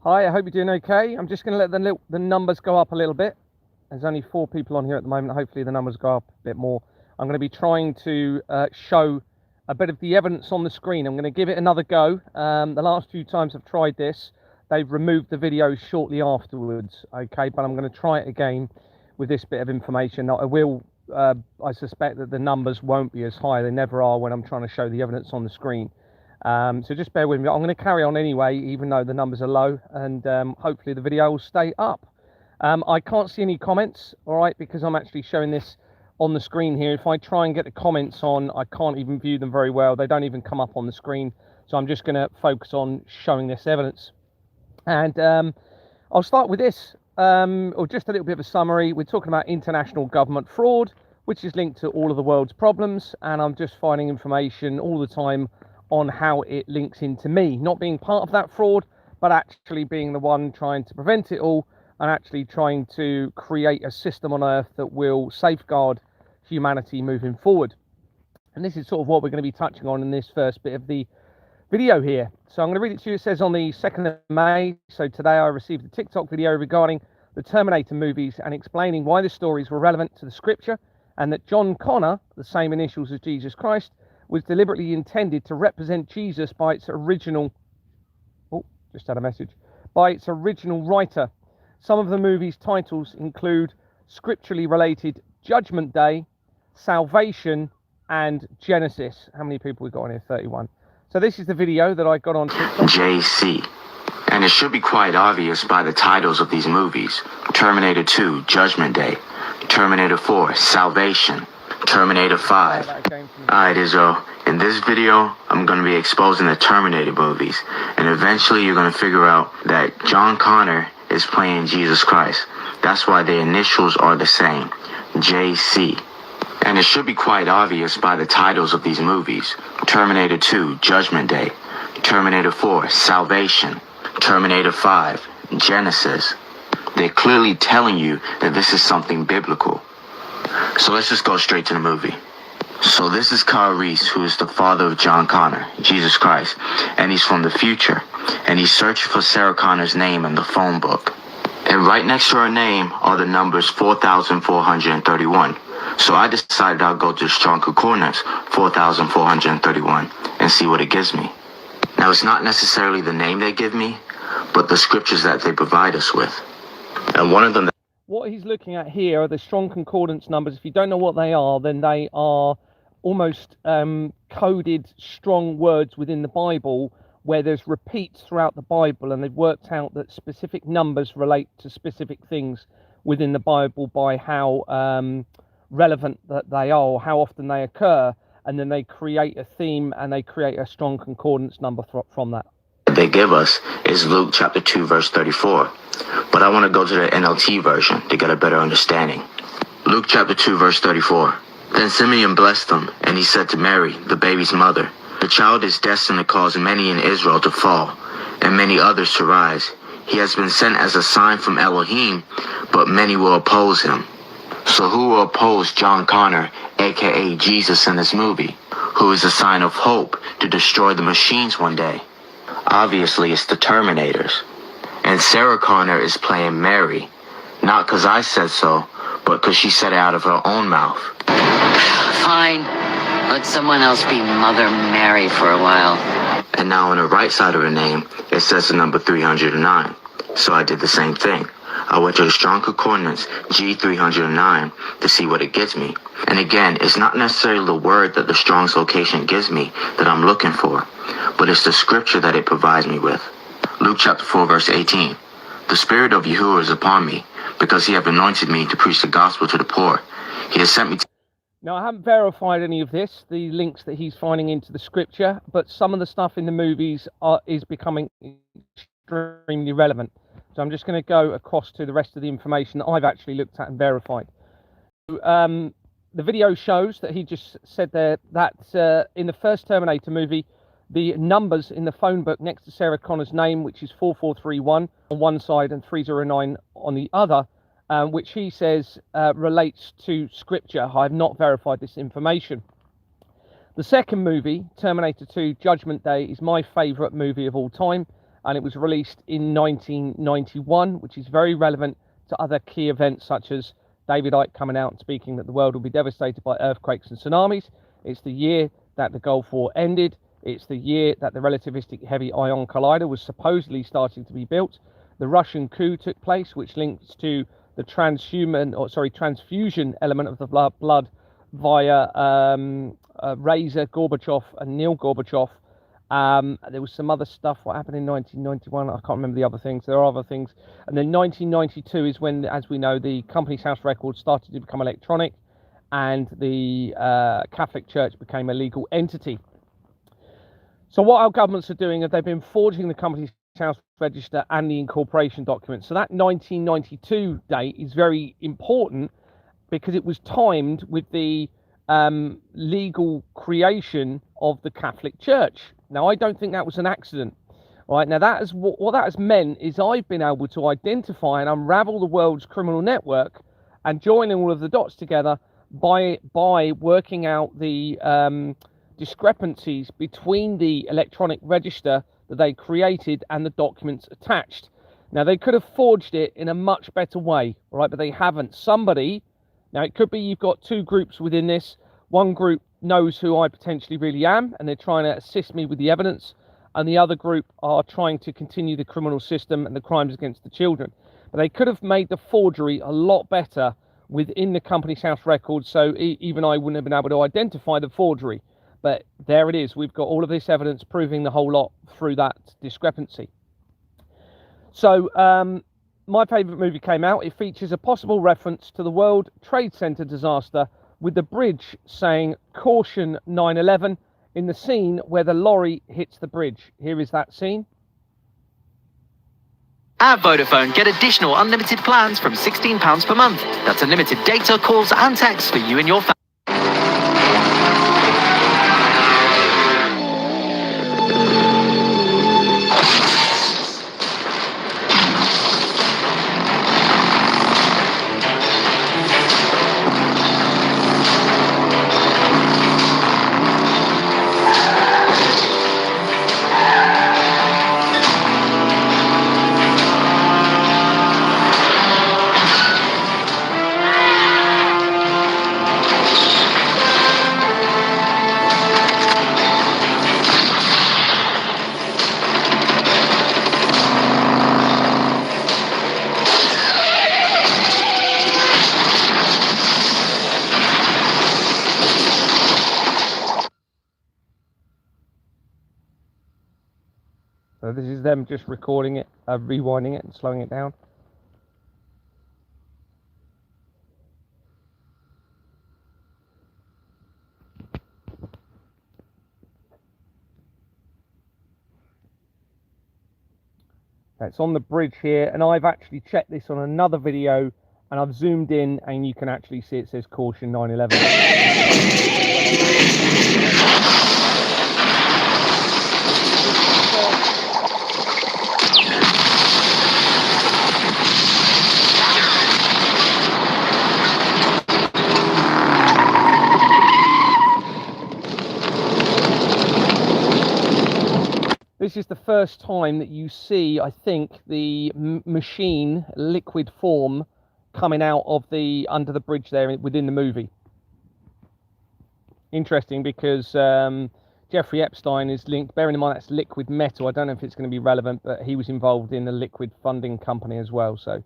Hi, I hope you're doing okay. I'm just going to let the numbers go up a little bit. There's only 4 people on here at the moment. Hopefully the numbers go up a bit more. I'm going to be trying to show a bit of the evidence on the screen. I'm going to give it another go. The last few times I've tried this, they've removed the video shortly afterwards. Okay, but I'm going to try it again with this bit of information. I suspect that the numbers won't be as high. They never are when I'm trying to show the evidence on the screen. So just bear with me. I'm going to carry on anyway, even though the numbers are low, and hopefully the video will stay up. I can't see any comments, all right, because I'm actually showing this on the screen here. If I try and get the comments on, I can't even view them very well. They don't even come up on the screen. So I'm just going to focus on showing this evidence. And I'll start with this, or just a little bit of a summary. We're talking about international government fraud, which is linked to all of the world's problems. And I'm just finding information all the time on how it links into me, not being part of that fraud, but actually being the one trying to prevent it all and actually trying to create a system on Earth that will safeguard humanity moving forward. And this is sort of what we're going to be touching on in this first bit of the video here. So I'm going to read it to you. It says on the 2nd of May, so today I received a TikTok video regarding the Terminator movies and explaining why the stories were relevant to the scripture and that John Connor, the same initials as Jesus Christ, was deliberately intended to represent Jesus by its original, by its original writer. Some of the movie's titles include scripturally related Judgment Day, Salvation, and Genesis. How many people we got on here? 31. So this is the video that I got on TikTok. JC. And it should be quite obvious by the titles of these movies. Terminator 2, Judgment Day. Terminator 4, Salvation. Terminator 5. Alright, Israel, in this video, I'm going to be exposing the Terminator movies, and eventually you're going to figure out that John Connor is playing Jesus Christ. That's why the initials are the same, JC. And it should be quite obvious by the titles of these movies. Terminator 2, Judgment Day. Terminator 4, Salvation. Terminator 5, Genesis. They're clearly telling you that this is something biblical. So let's just go straight to the movie. So this is Kyle Reese, who is the father of John Connor, Jesus Christ, and he's from the future, and he's searching for Sarah Connor's name in the phone book. And right next to her name are the numbers 4,431. So I decided I'll go to the strong concordance, 4,431, and see what it gives me. Now it's not necessarily the name they give me, but the scriptures that they provide us with. And one of them... What he's looking at here are the strong concordance numbers. If you don't know what they are, then they are almost coded strong words within the Bible where there's repeats throughout the Bible, and they've worked out that specific numbers relate to specific things within the Bible by how relevant that they are or how often they occur, and then they create a theme and they create a strong concordance number from that. They give us is Luke chapter 2 verse 34, but I want to go to the NLT version to get a better understanding. Luke chapter 2 verse 34. Then Simeon blessed them, and he said to Mary, the baby's mother, the child is destined to cause many in Israel to fall, and many others to rise. He has been sent as a sign from Elohim, but many will oppose him. So who will oppose John Connor, aka Jesus, in this movie? Who is a sign of hope to destroy the machines one day? Obviously, it's the Terminators. And Sarah Connor is playing Mary. Not because I said so, but because she said it out of her own mouth. Fine. Let someone else be Mother Mary for a while. And now on the right side of her name, it says the number 309. So I did the same thing. I went to the strong concordance G309 to see what it gives me. And again, it's not necessarily the word that the Strong's location gives me that I'm looking for, but it's the scripture that it provides me with. Luke chapter 4 verse 18. The Spirit of Yahuwah is upon me, because he hath anointed me to preach the gospel to the poor. He has sent me to... Now, I haven't verified any of this, the links that he's finding into the scripture, but some of the stuff in the movies is becoming extremely relevant. So I'm just going to go across to the rest of the information that I've actually looked at and verified. The video shows that he just said there that in the first Terminator movie, the numbers in the phone book next to Sarah Connor's name, which is 4431 on one side and 309 on the other, which he says relates to scripture. I have not verified this information. The second movie, Terminator 2 Judgment Day, is my favourite movie of all time. and it was released in 1991, which is very relevant to other key events such as David Icke coming out and speaking that the world will be devastated by earthquakes and tsunamis. It's the year that the Gulf War ended. It's the year that the relativistic heavy ion collider was supposedly starting to be built. The Russian coup took place, which links to the transfusion element of the blood via Reza Gorbachev and Neil Gorbachev. There was some other stuff. What happened in 1991? I can't remember the other things. There are other things. And then 1992 is when, as we know, the Companies House records started to become electronic, and the Catholic Church became a legal entity. So what our governments are doing is they've been forging the Companies House register and the incorporation documents. So that 1992 date is very important because it was timed with the legal creation of the Catholic Church. Now, I don't think that was an accident. All right, now that is what that has meant is I've been able to identify and unravel the world's criminal network and joining all of the dots together by working out the discrepancies between the electronic register that they created and the documents attached. Now, they could have forged it in a much better way, all right, but they haven't. Somebody, now it could be you've got two groups within this. One group knows who I potentially really am, and they're trying to assist me with the evidence, and the other group are trying to continue the criminal system and the crimes against the children. But they could have made the forgery a lot better within the Companies House records, so even I wouldn't have been able to identify the forgery. But there it is. We've got all of this evidence proving the whole lot through that discrepancy. So my favourite movie came out. It features a possible reference to the World Trade Center disaster, with the bridge saying "Caution 9/11" in the scene where the lorry hits the bridge. Here is that scene. At Vodafone, get additional unlimited plans from £16 per month. That's unlimited data, calls and texts for you and your family. So this is them just recording it, rewinding it and slowing it down. It's on the bridge here, and I've actually checked this on another video, and I've zoomed in and you can actually see it says "Caution 9/11. This is the first time that you see, I think, the machine liquid form coming out of the under the bridge there within the movie. Interesting, because Jeffrey Epstein is linked, bearing in mind that's liquid metal. I don't know if it's going to be relevant, but he was involved in the liquid funding company as well. So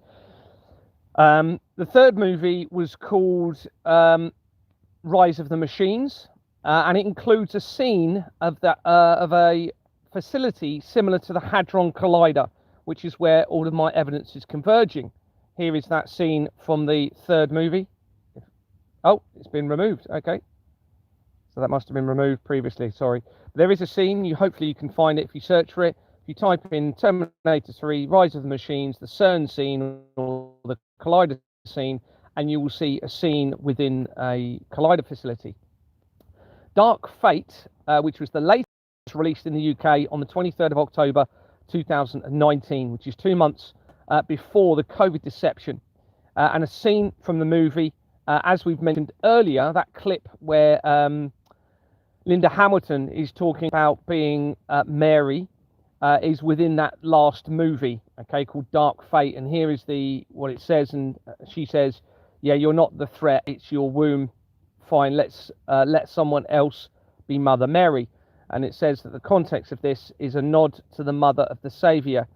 the third movie was called Rise of the Machines, and it includes a scene of a facility similar to the Hadron Collider, which is where all of my evidence is converging. Here is that scene from the third movie. Oh, it's been removed. Okay, so that must have been removed previously. Sorry. There is a scene. Hopefully you can find it if you search for it. If you type in Terminator 3, Rise of the Machines, the CERN scene or the Collider scene, and you will see a scene within a Collider facility. Dark Fate, which was the latest released in the UK on the 23rd of October 2019, which is 2 months before the COVID deception, and a scene from the movie, as we've mentioned earlier, that clip where Linda Hamilton is talking about being Mary, is within that last movie, okay, called Dark Fate. And here is what it says, and she says, yeah, you're not the threat, it's your womb. Fine, let's let someone else be Mother Mary. And it says that the context of this is a nod to the Mother of the Saviour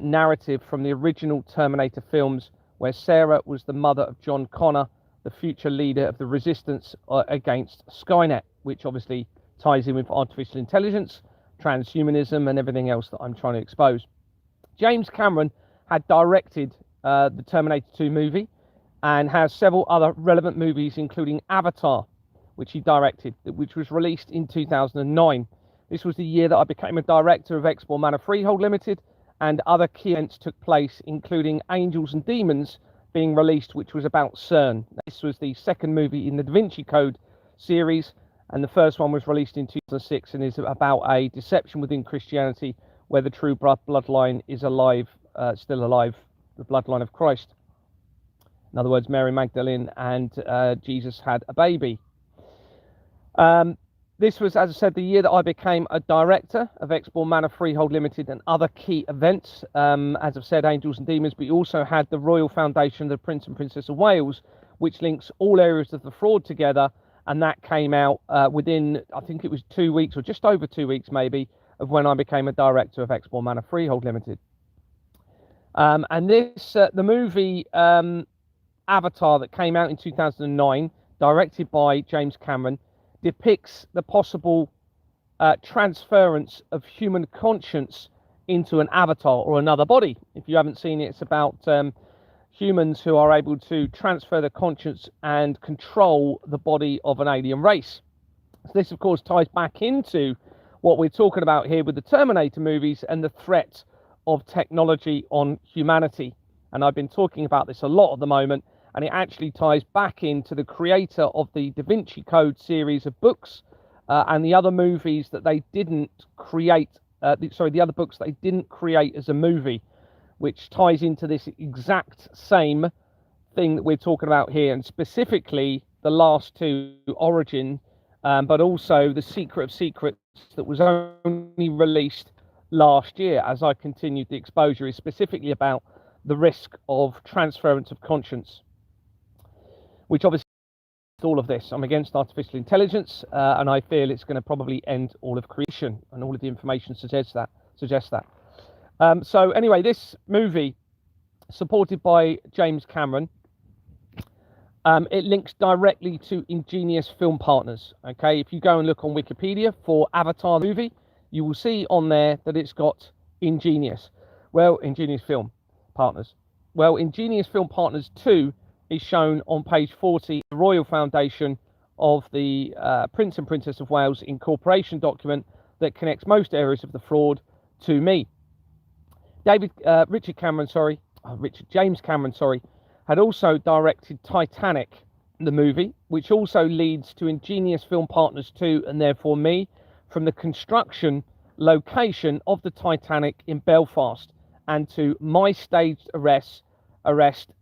narrative from the original Terminator films, where Sarah was the mother of John Connor, the future leader of the resistance against Skynet, which obviously ties in with artificial intelligence, transhumanism, and everything else that I'm trying to expose. James Cameron had directed the Terminator 2 movie and has several other relevant movies, including Avatar, which he directed, which was released in 2009. This was the year that I became a director of Exmoor Manor Freehold Limited, and other key events took place, including Angels and Demons being released, which was about CERN. This was the second movie in the Da Vinci Code series, and the first one was released in 2006 and is about a deception within Christianity where the true bloodline is alive, still alive, the bloodline of Christ. In other words, Mary Magdalene and Jesus had a baby. This was, as I said, the year that I became a director of Exmoor Manor Freehold Limited and other key events. As I've said, Angels and Demons, but we also had the Royal Foundation of the Prince and Princess of Wales, which links all areas of the fraud together, and that came out within, I think it was 2 weeks, or just over 2 weeks maybe, of when I became a director of Exmoor Manor Freehold Limited. And this, the movie Avatar that came out in 2009, directed by James Cameron, depicts the possible transference of human conscience into an avatar or another body. If you haven't seen it, it's about humans who are able to transfer their conscience and control the body of an alien race. So this, of course, ties back into what we're talking about here with the Terminator movies and the threat of technology on humanity. And I've been talking about this a lot at the moment, and it actually ties back into the creator of the Da Vinci Code series of books and the other movies that they didn't create, the other books they didn't create as a movie, which ties into this exact same thing that we're talking about here, and specifically the last two, Origin, but also The Secret of Secrets, that was only released last year. As I continued the exposure, is specifically about the risk of transference of conscience, which obviously all of this. I'm against artificial intelligence, and I feel it's going to probably end all of creation, and all of the information suggests that. So anyway, this movie, supported by James Cameron, it links directly to Ingenious Film Partners. Okay, if you go and look on Wikipedia for Avatar movie, you will see on there that it's got Ingenious Film Partners. Well, Ingenious Film Partners 2 is shown on page 40, the Royal Foundation of the Prince and Princess of Wales incorporation document that connects most areas of the fraud to me. James Cameron, had also directed Titanic, the movie, which also leads to Ingenious Film Partners 2, and therefore me, from the construction location of the Titanic in Belfast, and to my staged arrest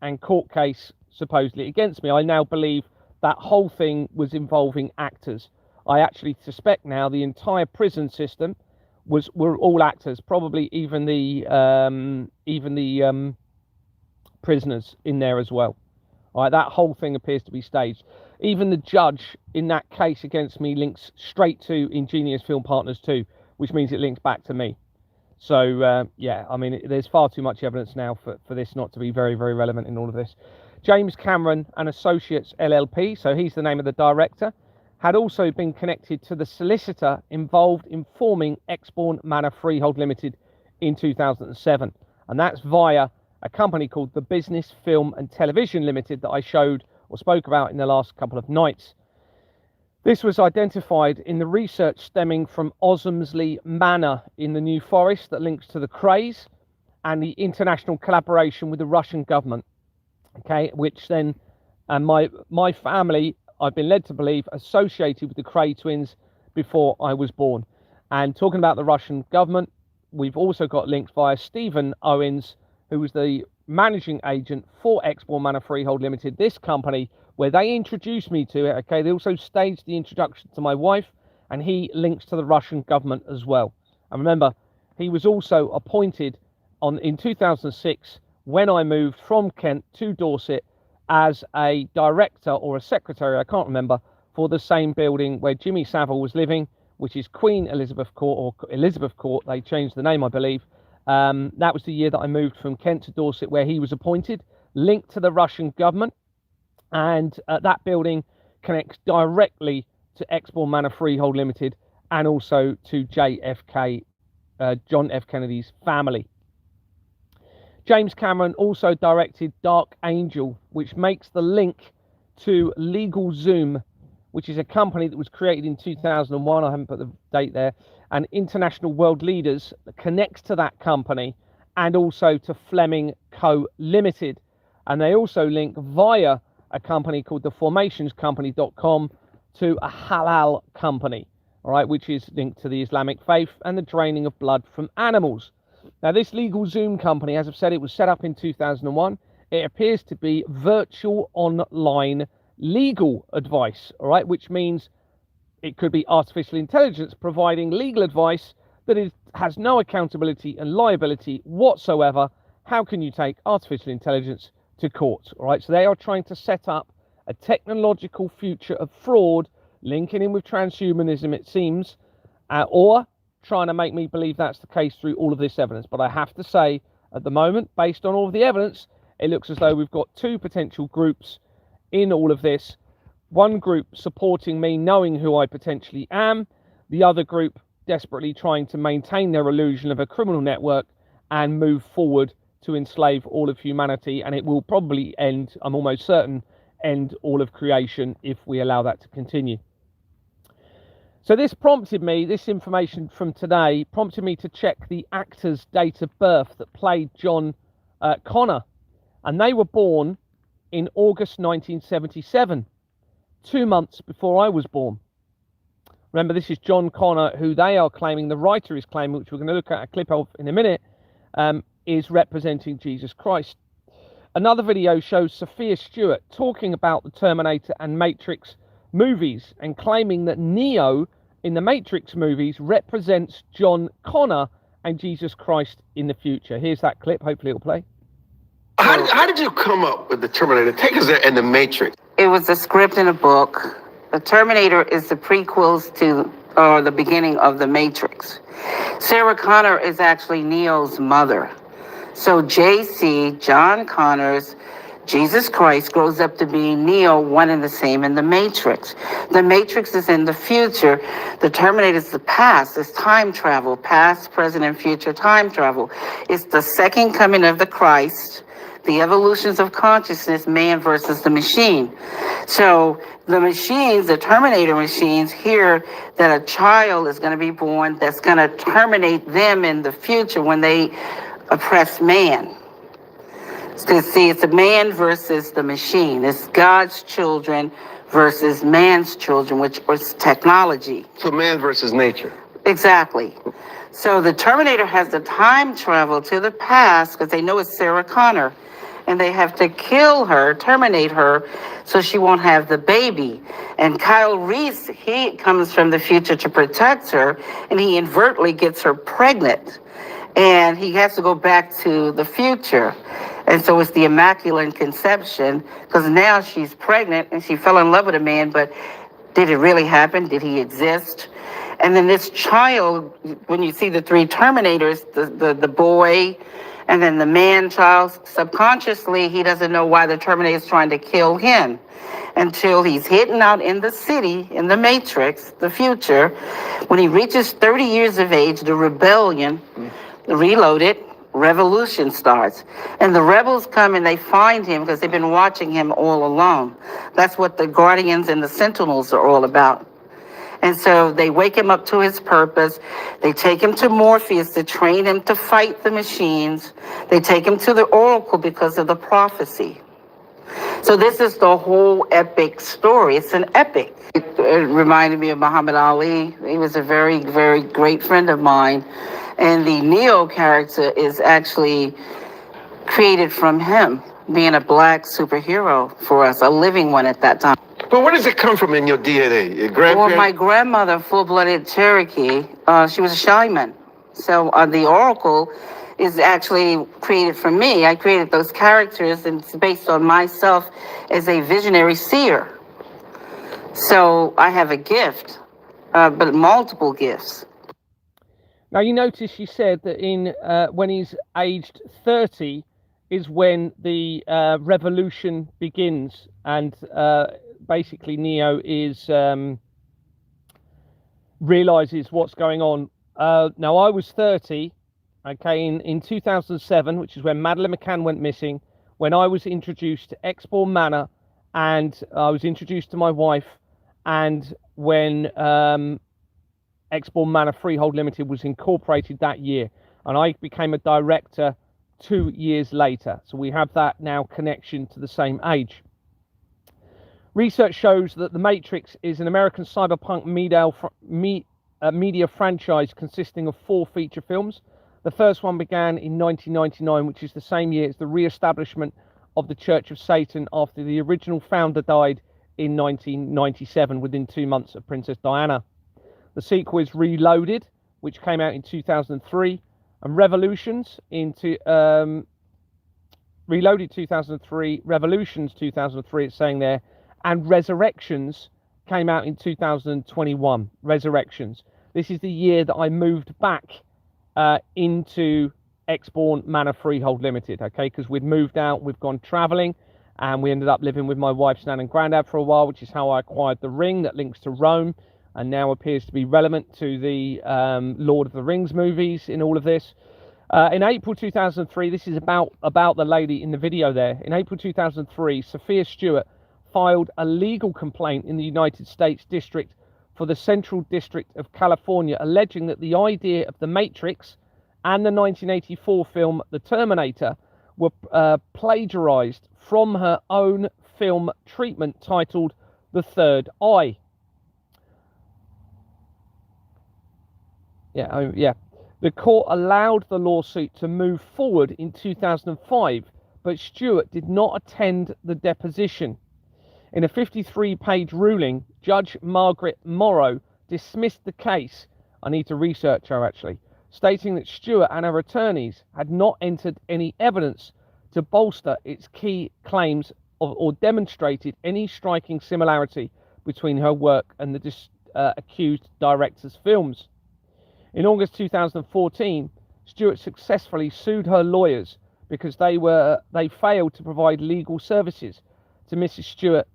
and court case supposedly against me. I now believe that whole thing was involving actors. I actually suspect now the entire prison system were all actors, probably even the prisoners in there as well. All right, that whole thing appears to be staged. Even the judge in that case against me links straight to Ingenious Film Partners 2, which means it links back to me. So yeah, I mean, there's far too much evidence now for this not to be very, very relevant in all of this. James Cameron and Associates LLP, so he's the name of the director, had also been connected to the solicitor involved in forming Exmoor Manor Freehold Limited in 2007. And that's via a company called the Business Film and Television Limited that I showed or spoke about in the last couple of nights. This was identified in the research stemming from Osmsley Manor in the New Forest that links to the Krays, and the international collaboration with the Russian government. Okay, which then, and my family, I've been led to believe, associated with the Kray twins before I was born. And talking about the Russian government, we've also got links via Stephen Owens, who was the managing agent for Exmoor Manor Freehold Limited, this company where they introduced me to it. Okay, they also staged the introduction to my wife, and he links to the Russian government as well. And remember, he was also appointed in 2006 when I moved from Kent to Dorset as a director or a secretary, I can't remember, for the same building where Jimmy Savile was living, which is Queen Elizabeth Court, or Elizabeth Court. They changed the name, I believe. That was the year that I moved from Kent to Dorset, where he was appointed, linked to the Russian government. And that building connects directly to Exmoor Manor Freehold Limited and also to JFK, John F. Kennedy's family. James Cameron also directed Dark Angel, which makes the link to LegalZoom, which is a company that was created in 2001. I haven't put the date there. And International World Leaders connects to that company and also to Fleming Co. Limited. And they also link via a company called the formationscompany.com to a halal company, all right, which is linked to the Islamic faith and the draining of blood from animals. Now, this LegalZoom company, as I've said, it was set up in 2001. It appears to be virtual online legal advice, all right, which means it could be artificial intelligence providing legal advice that has no accountability and liability whatsoever. How can you take artificial intelligence to court? All right, so they are trying to set up a technological future of fraud, linking in with transhumanism, it seems, or trying to make me believe that's the case through all of this evidence. But I have to say, at the moment, based on all of the evidence, it looks as though we've got two potential groups in all of this. One group supporting me, knowing who I potentially am. The other group desperately trying to maintain their illusion of a criminal network and move forward to enslave all of humanity. And it will probably end, I'm almost certain, end all of creation if we allow that to continue. So this information from today prompted me to check the actor's date of birth that played John Connor. And they were born in August 1977, 2 months before I was born. Remember, this is John Connor, who they are claiming, the writer is claiming, which we're going to look at a clip of in a minute, is representing Jesus Christ. Another video shows Sophia Stewart talking about the Terminator and Matrix movies and claiming that Neo in the Matrix movies represents John Connor and Jesus Christ in the future. Here's that clip. Hopefully it'll play. How did you come up with the Terminator? Take us there and the Matrix. It was a script in a book. The Terminator is the prequels to, or the beginning of the Matrix. Sarah Connor is actually Neo's mother. So JC, John Connor's Jesus Christ, grows up to be Neo, one and the same in the Matrix. The Matrix is in the future. The Terminator is the past. It's time travel, past, present, and future time travel. It's the second coming of the Christ, the evolutions of consciousness, man versus the machine. So the machines, the Terminator machines, hear that a child is going to be born that's going to terminate them in the future when they oppress man. So see, it's a man versus the machine. It's God's children versus man's children, which was technology. So man versus nature. Exactly. So the Terminator has the time travel to the past because they know it's Sarah Connor. And they have to kill her, terminate her, so she won't have the baby. And Kyle Reese, he comes from the future to protect her, and he inadvertently gets her pregnant. And he has to go back to the future. And so it's the Immaculate Conception, because now she's pregnant and she fell in love with a man, but did it really happen? Did he exist? And then this child, when you see the three Terminators, the boy, and then the man-child, subconsciously, he doesn't know why the Terminator is trying to kill him until he's hidden out in the city, in the Matrix, the future. When he reaches 30 years of age, the rebellion, the Reloaded, revolution starts. And the rebels come and they find him because they've been watching him all along. That's what the Guardians and the Sentinels are all about. And so they wake him up to his purpose. They take him to Morpheus to train him to fight the machines. They take him to the Oracle because of the prophecy. So this is the whole epic story. It's an epic. It reminded me of Muhammad Ali. He was a very, very great friend of mine. And the Neo character is actually created from him, being a black superhero for us, a living one at that time. But where does it come from in your DNA? Your grandparents? Well, my grandmother, full-blooded Cherokee, she was a shaman. So the Oracle is actually created for me. I created those characters, and it's based on myself as a visionary seer. So I have a gift, but multiple gifts. Now, you notice she said that when he's aged 30 is when the revolution begins, and basically Neo is realizes what's going on. Now, I was 30, okay, in 2007, which is when Madeleine McCann went missing, when I was introduced to Exbourne Manor, and I was introduced to my wife, and when Exbourne Manor Freehold Limited was incorporated that year, and I became a director 2 years later. So we have that now connection to the same age. Research shows that The Matrix is an American cyberpunk media franchise consisting of 4 feature films. The first one began in 1999, which is the same year as the re-establishment of the Church of Satan after the original founder died in 1997, within 2 months of Princess Diana. The sequel is Reloaded, which came out in 2003, and Revolutions Reloaded 2003, Revolutions 2003, it's saying there, and Resurrections came out in 2021. Resurrections. This is the year that I moved back into Exbourne Manor Freehold Limited, okay, because we'd moved out, we've gone travelling, and we ended up living with my wife's nan and granddad for a while, which is how I acquired the ring that links to Rome, and now appears to be relevant to the Lord of the Rings movies in all of this. In April 2003, this is about the lady in the video there. In April 2003, Sophia Stewart filed a legal complaint in the United States District for the Central District of California, alleging that the idea of The Matrix and the 1984 film The Terminator were plagiarized from her own film treatment titled The Third Eye. The court allowed the lawsuit to move forward in 2005, but Stewart did not attend the deposition. In a 53-page ruling, Judge Margaret Morrow dismissed the case. I need to research her, actually, stating that Stewart and her attorneys had not entered any evidence to bolster its key claims or demonstrated any striking similarity between her work and the accused director's films. In August 2014, Stewart successfully sued her lawyers because they failed to provide legal services to Miss Stewart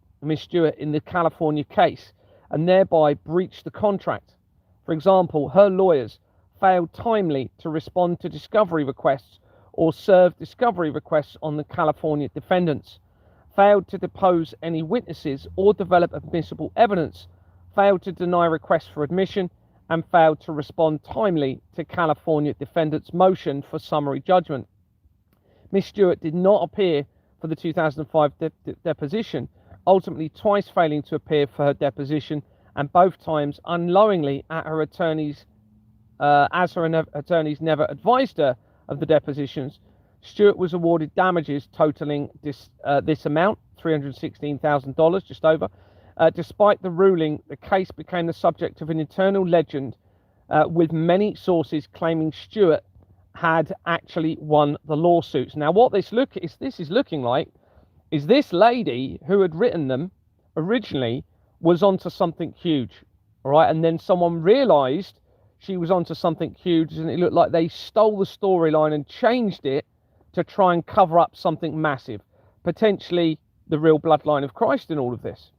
in the California case, and thereby breached the contract. For example, her lawyers failed timely to respond to discovery requests or serve discovery requests on the California defendants, failed to depose any witnesses or develop admissible evidence, failed to deny requests for admission, and failed to respond timely to California defendants' motion for summary judgment. Ms. Stewart did not appear for the 2005 deposition, ultimately twice failing to appear for her deposition, and both times unknowingly as her attorneys never advised her of the depositions. Stewart was awarded damages totaling this amount, $316,000, just over. Despite the ruling, the case became the subject of an eternal legend, with many sources claiming Stewart had actually won the lawsuits. Now, what this is looking like is this lady who had written them originally was onto something huge, all right? And then someone realized she was onto something huge, and it looked like they stole the storyline and changed it to try and cover up something massive, potentially the real bloodline of Christ in all of this.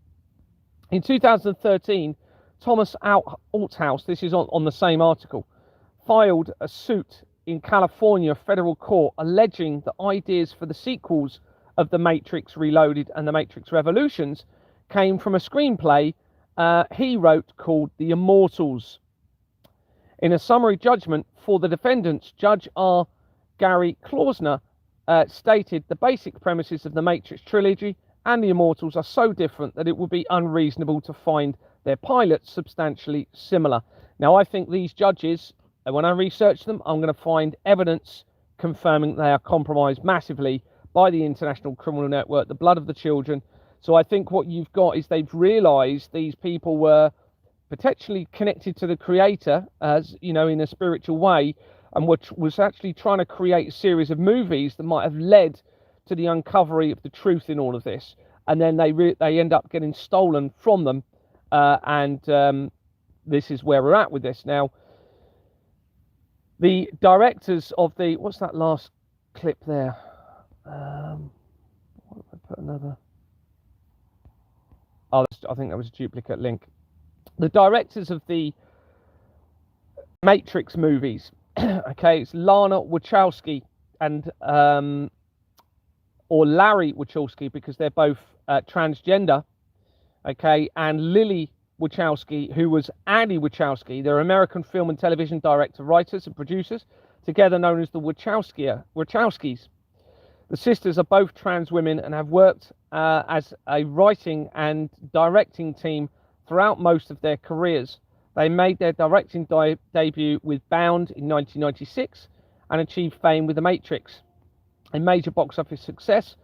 In 2013, Thomas Althouse, this is on the same article, filed a suit in California federal court alleging the ideas for the sequels of The Matrix Reloaded and The Matrix Revolutions came from a screenplay he wrote called The Immortals. In a summary judgment for the defendants, Judge R. Gary Klausner stated the basic premises of the Matrix trilogy and The Immortals are so different that it would be unreasonable to find their pilots substantially similar. Now, I think these judges, when I research them, I'm going to find evidence confirming they are compromised massively by the International Criminal Network, the blood of the children. So I think what you've got is they've realised these people were potentially connected to the creator, as you know, in a spiritual way, and which was actually trying to create a series of movies that might have led to the uncovery of the truth in all of this, and then they end up getting stolen from them, and this is where we're at with this now. The directors of the, what's that last clip there? What if I put another? Oh, I think that was a duplicate link. The directors of the Matrix movies, okay, it's Lana Wachowski and or Larry Wachowski, because they're both transgender, okay, and Lily Wachowski, who was Annie Wachowski. They're American film and television director, writers, and producers, together known as the Wachowskis. The sisters are both trans women and have worked as a writing and directing team throughout most of their careers. They made their directing debut with Bound in 1996 and achieved fame with The Matrix, a major box office success,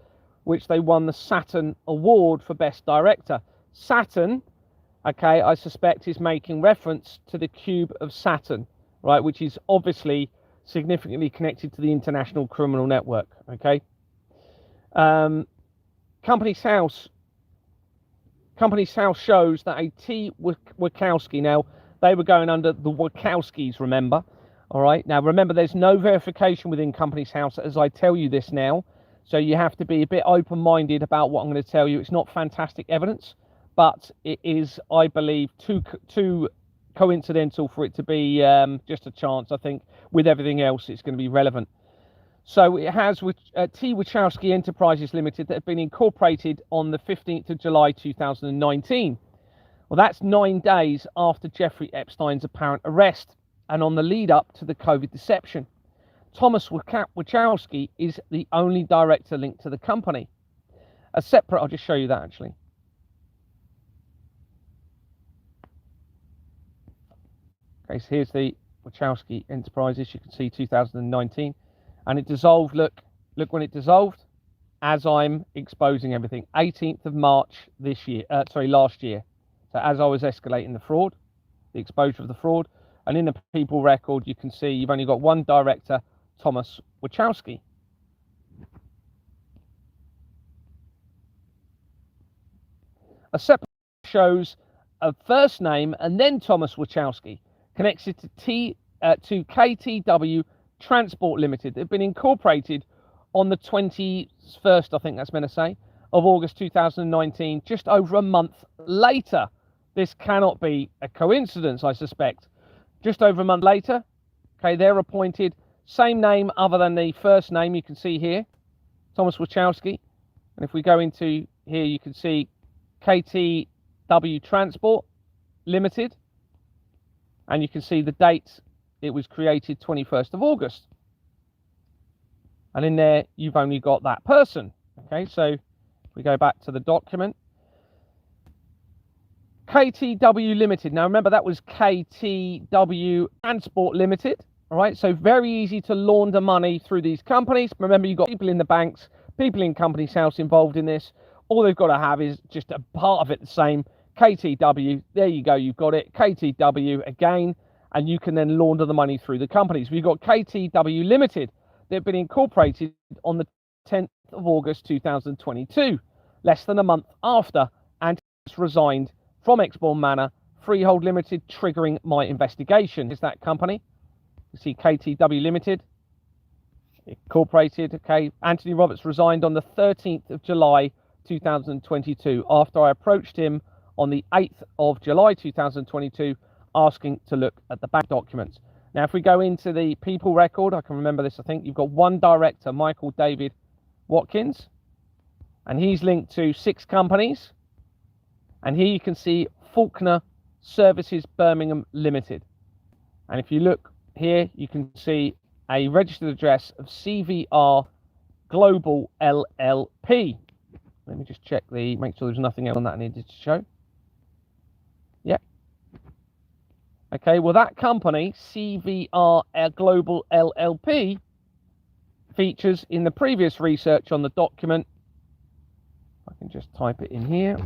which they won the Saturn Award for Best Director. Saturn, okay, I suspect is making reference to the cube of Saturn, right, which is obviously significantly connected to the International Criminal Network, okay. Company's House shows that a T. Wachowski, now they were going under the Wachowskis, remember, all right. Now remember, there's no verification within Company's House as I tell you this now, so you have to be a bit open-minded about what I'm going to tell you. It's not fantastic evidence, but it is, I believe, too coincidental for it to be just a chance. I think with everything else, it's going to be relevant. So it has T. Wachowski Enterprises Limited that have been incorporated on the 15th of July 2019. Well, that's 9 days after Jeffrey Epstein's apparent arrest and on the lead up to the COVID deception. Thomas Wachowski is the only director linked to the company. A separate, I'll just show you that actually. Okay, so here's the Wachowski Enterprises. You can see 2019. And it dissolved, look when it dissolved, as I'm exposing everything. 18th of March last year. So as I was escalating the fraud, the exposure of the fraud, and in the people record, you can see you've only got one director, Thomas Wachowski. A separate shows a first name and then Thomas Wachowski, connected to KTW Transport Limited. They've been incorporated on the 21st, I think that's meant to say, of August 2019, just over a month later. This cannot be a coincidence, I suspect. Just over a month later, okay, they're appointed, same name other than the first name you can see here, Thomas Wachowski. And if we go into here, you can see KTW Transport Limited, and you can see the date it was created, 21st of August. And in there, you've only got that person. Okay, so if we go back to the document, KTW Limited. Now remember, that was KTW Transport Limited. All right, so very easy to launder money through these companies. Remember, you've got people in the banks, people in Company's House involved in this. All they've got to have is just a part of it the same. KTW, there you go, you've got it. KTW again, and you can then launder the money through the companies. We've got KTW Limited. They've been incorporated on the 10th of August 2022, less than a month after Antis resigned from Exbourne Manor, Freehold Limited, triggering my investigation. Is that company? You see KTW Limited, incorporated. Okay, Anthony Roberts resigned on the 13th of July 2022 after I approached him on the 8th of July 2022 asking to look at the bank documents. Now, if we go into the people record, I can remember this, I think you've got one director, Michael David Watkins, and he's linked to 6 companies. And here you can see Faulkner Services Birmingham Limited. And if you look here, you can see a registered address of CVR Global LLP. Let me just check make sure there's nothing else on that I needed to show. Yeah. Okay, well, that company, CVR Global LLP, features in the previous research on the document. I can just type it in here.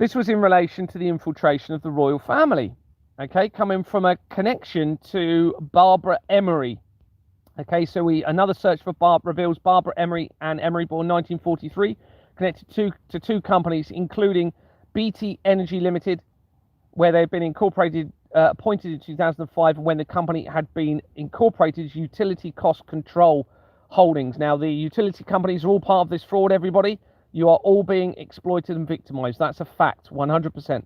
This was in relation to the infiltration of the royal family, okay, coming from a connection to Barbara Emery. Okay, so another search for reveals Barbara Emery and Emery, born 1943, connected to two companies, including BT Energy Limited, where they've been incorporated, appointed in 2005, when the company had been incorporated as Utility Cost Control Holdings. Now, the utility companies are all part of this fraud, everybody. You are all being exploited and victimized. That's a fact, 100%.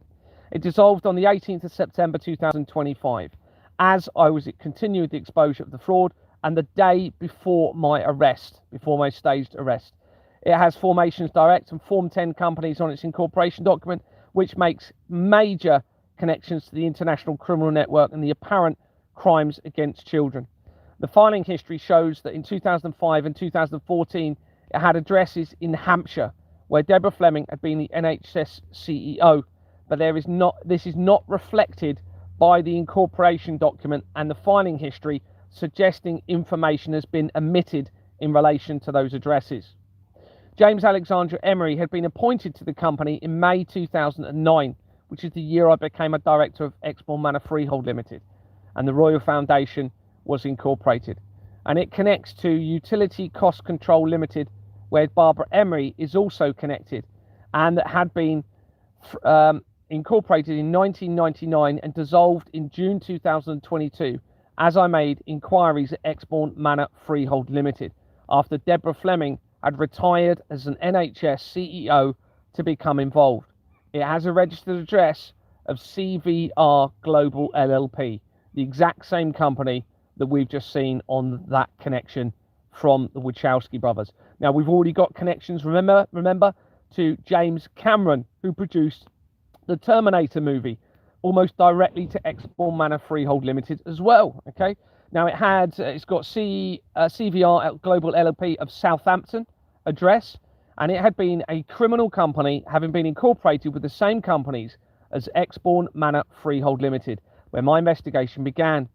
It dissolved on the 18th of September 2025, as I was continued the exposure of the fraud, and the day before my arrest, before my staged arrest. It has Formations Direct and Form 10 companies on its incorporation document, which makes major connections to the international criminal network and the apparent crimes against children. The filing history shows that in 2005 and 2014, it had addresses in Hampshire, where Deborah Fleming had been the NHS CEO, but this is not reflected by the incorporation document and the filing history, suggesting information has been omitted in relation to those addresses. James Alexander Emery had been appointed to the company in May 2009, which is the year I became a director of Exmoor Manor Freehold Limited, and the Royal Foundation was incorporated. And it connects to Utility Cost Control Limited, where Barbara Emery is also connected, and that had been incorporated in 1999 and dissolved in June 2022, as I made inquiries at Exmoor Manor Freehold Limited, after Deborah Fleming had retired as an NHS CEO to become involved. It has a registered address of CVR Global LLP, the exact same company that we've just seen on that connection from the Wachowski brothers. Now, we've already got connections, remember, to James Cameron, who produced the Terminator movie, almost directly to Exmoor Manor Freehold Limited as well. Okay, now it's got CVR Global LLP of Southampton address, and it had been a criminal company, having been incorporated with the same companies as Exmoor Manor Freehold Limited, where my investigation began.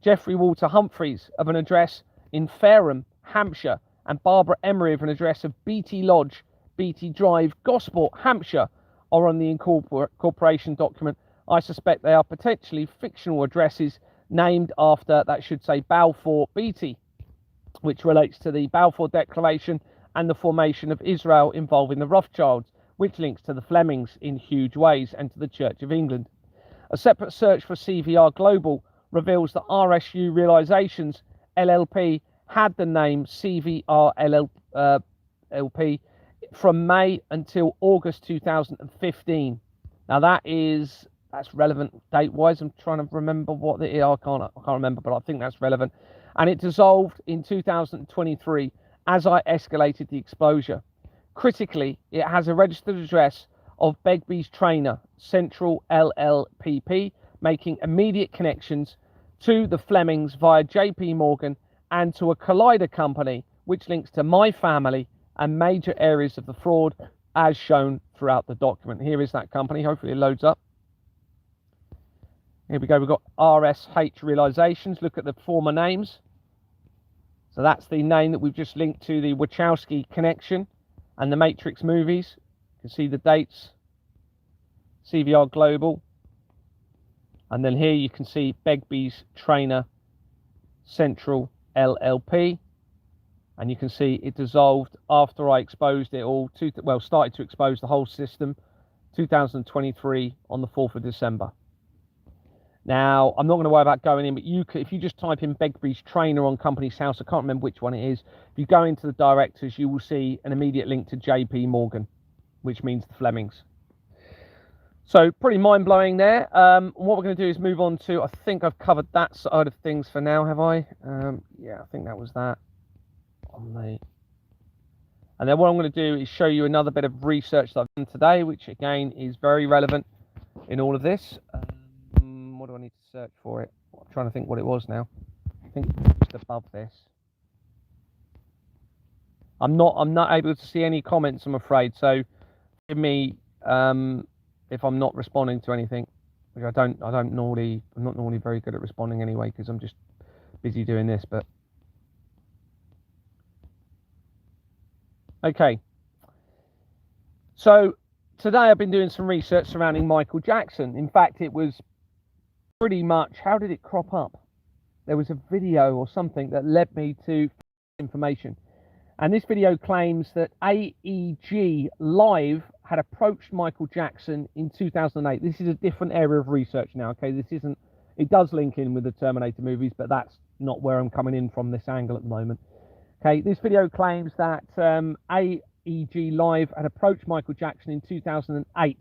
Jeffrey Walter Humphreys of an address in Fareham, Hampshire, and Barbara Emery of an address of BT Lodge, BT Drive, Gosport, Hampshire, are on the incorporation document. I suspect they are potentially fictional addresses named after, that should say, Balfour Beatty, which relates to the Balfour Declaration and the formation of Israel involving the Rothschilds, which links to the Flemings in huge ways and to the Church of England. A separate search for CVR Global reveals that RSU Realizations LLP had the name CVR LLP from May until August 2015. Now that's relevant date-wise. I'm trying to remember what it is. I can't remember, but I think that's relevant. And it dissolved in 2023 as I escalated the exposure. Critically, it has a registered address of Begbie's Trainer, Central LLPP, making immediate connections to the Flemings via JP Morgan and to a Collider company, which links to my family and major areas of the fraud, as shown throughout the document. Here is that company. Hopefully it loads up. Here we go. We've got RSH Realizations. Look at the former names. So that's the name that we've just linked to the Wachowski connection and the Matrix movies. You can see the dates. CVR Global. And then here you can see Begbie's Trainer, Central LLP. And you can see it dissolved after I exposed it all, started to expose the whole system, 2023 on the 4th of December. Now, I'm not going to worry about going in, but if you just type in Begbie's Trainer on Company's House, I can't remember which one it is. If you go into the directors, you will see an immediate link to JP Morgan, which means the Flemings. So pretty mind-blowing there. What we're going to do is move on to, I think I've covered that side of things for now, have I? Yeah, I think that was that. And then what I'm going to do is show you another bit of research that I've done today, which again is very relevant in all of this. What do I need to search for it? I'm trying to think what it was now. I think it's just above this. I'm not able to see any comments, I'm afraid. So give me if I'm not responding to anything, which I'm not normally very good at responding anyway, because I'm just busy doing this. But okay. So today I've been doing some research surrounding Michael Jackson. In fact, it was pretty much, how did it crop up? There was a video or something that led me to information. And this video claims that AEG Live had approached Michael Jackson in 2008. This is a different area of research now, okay? This isn't, it does link in with the Terminator movies, but that's not where I'm coming in from this angle at the moment. Okay, this video claims that AEG Live had approached Michael Jackson in 2008.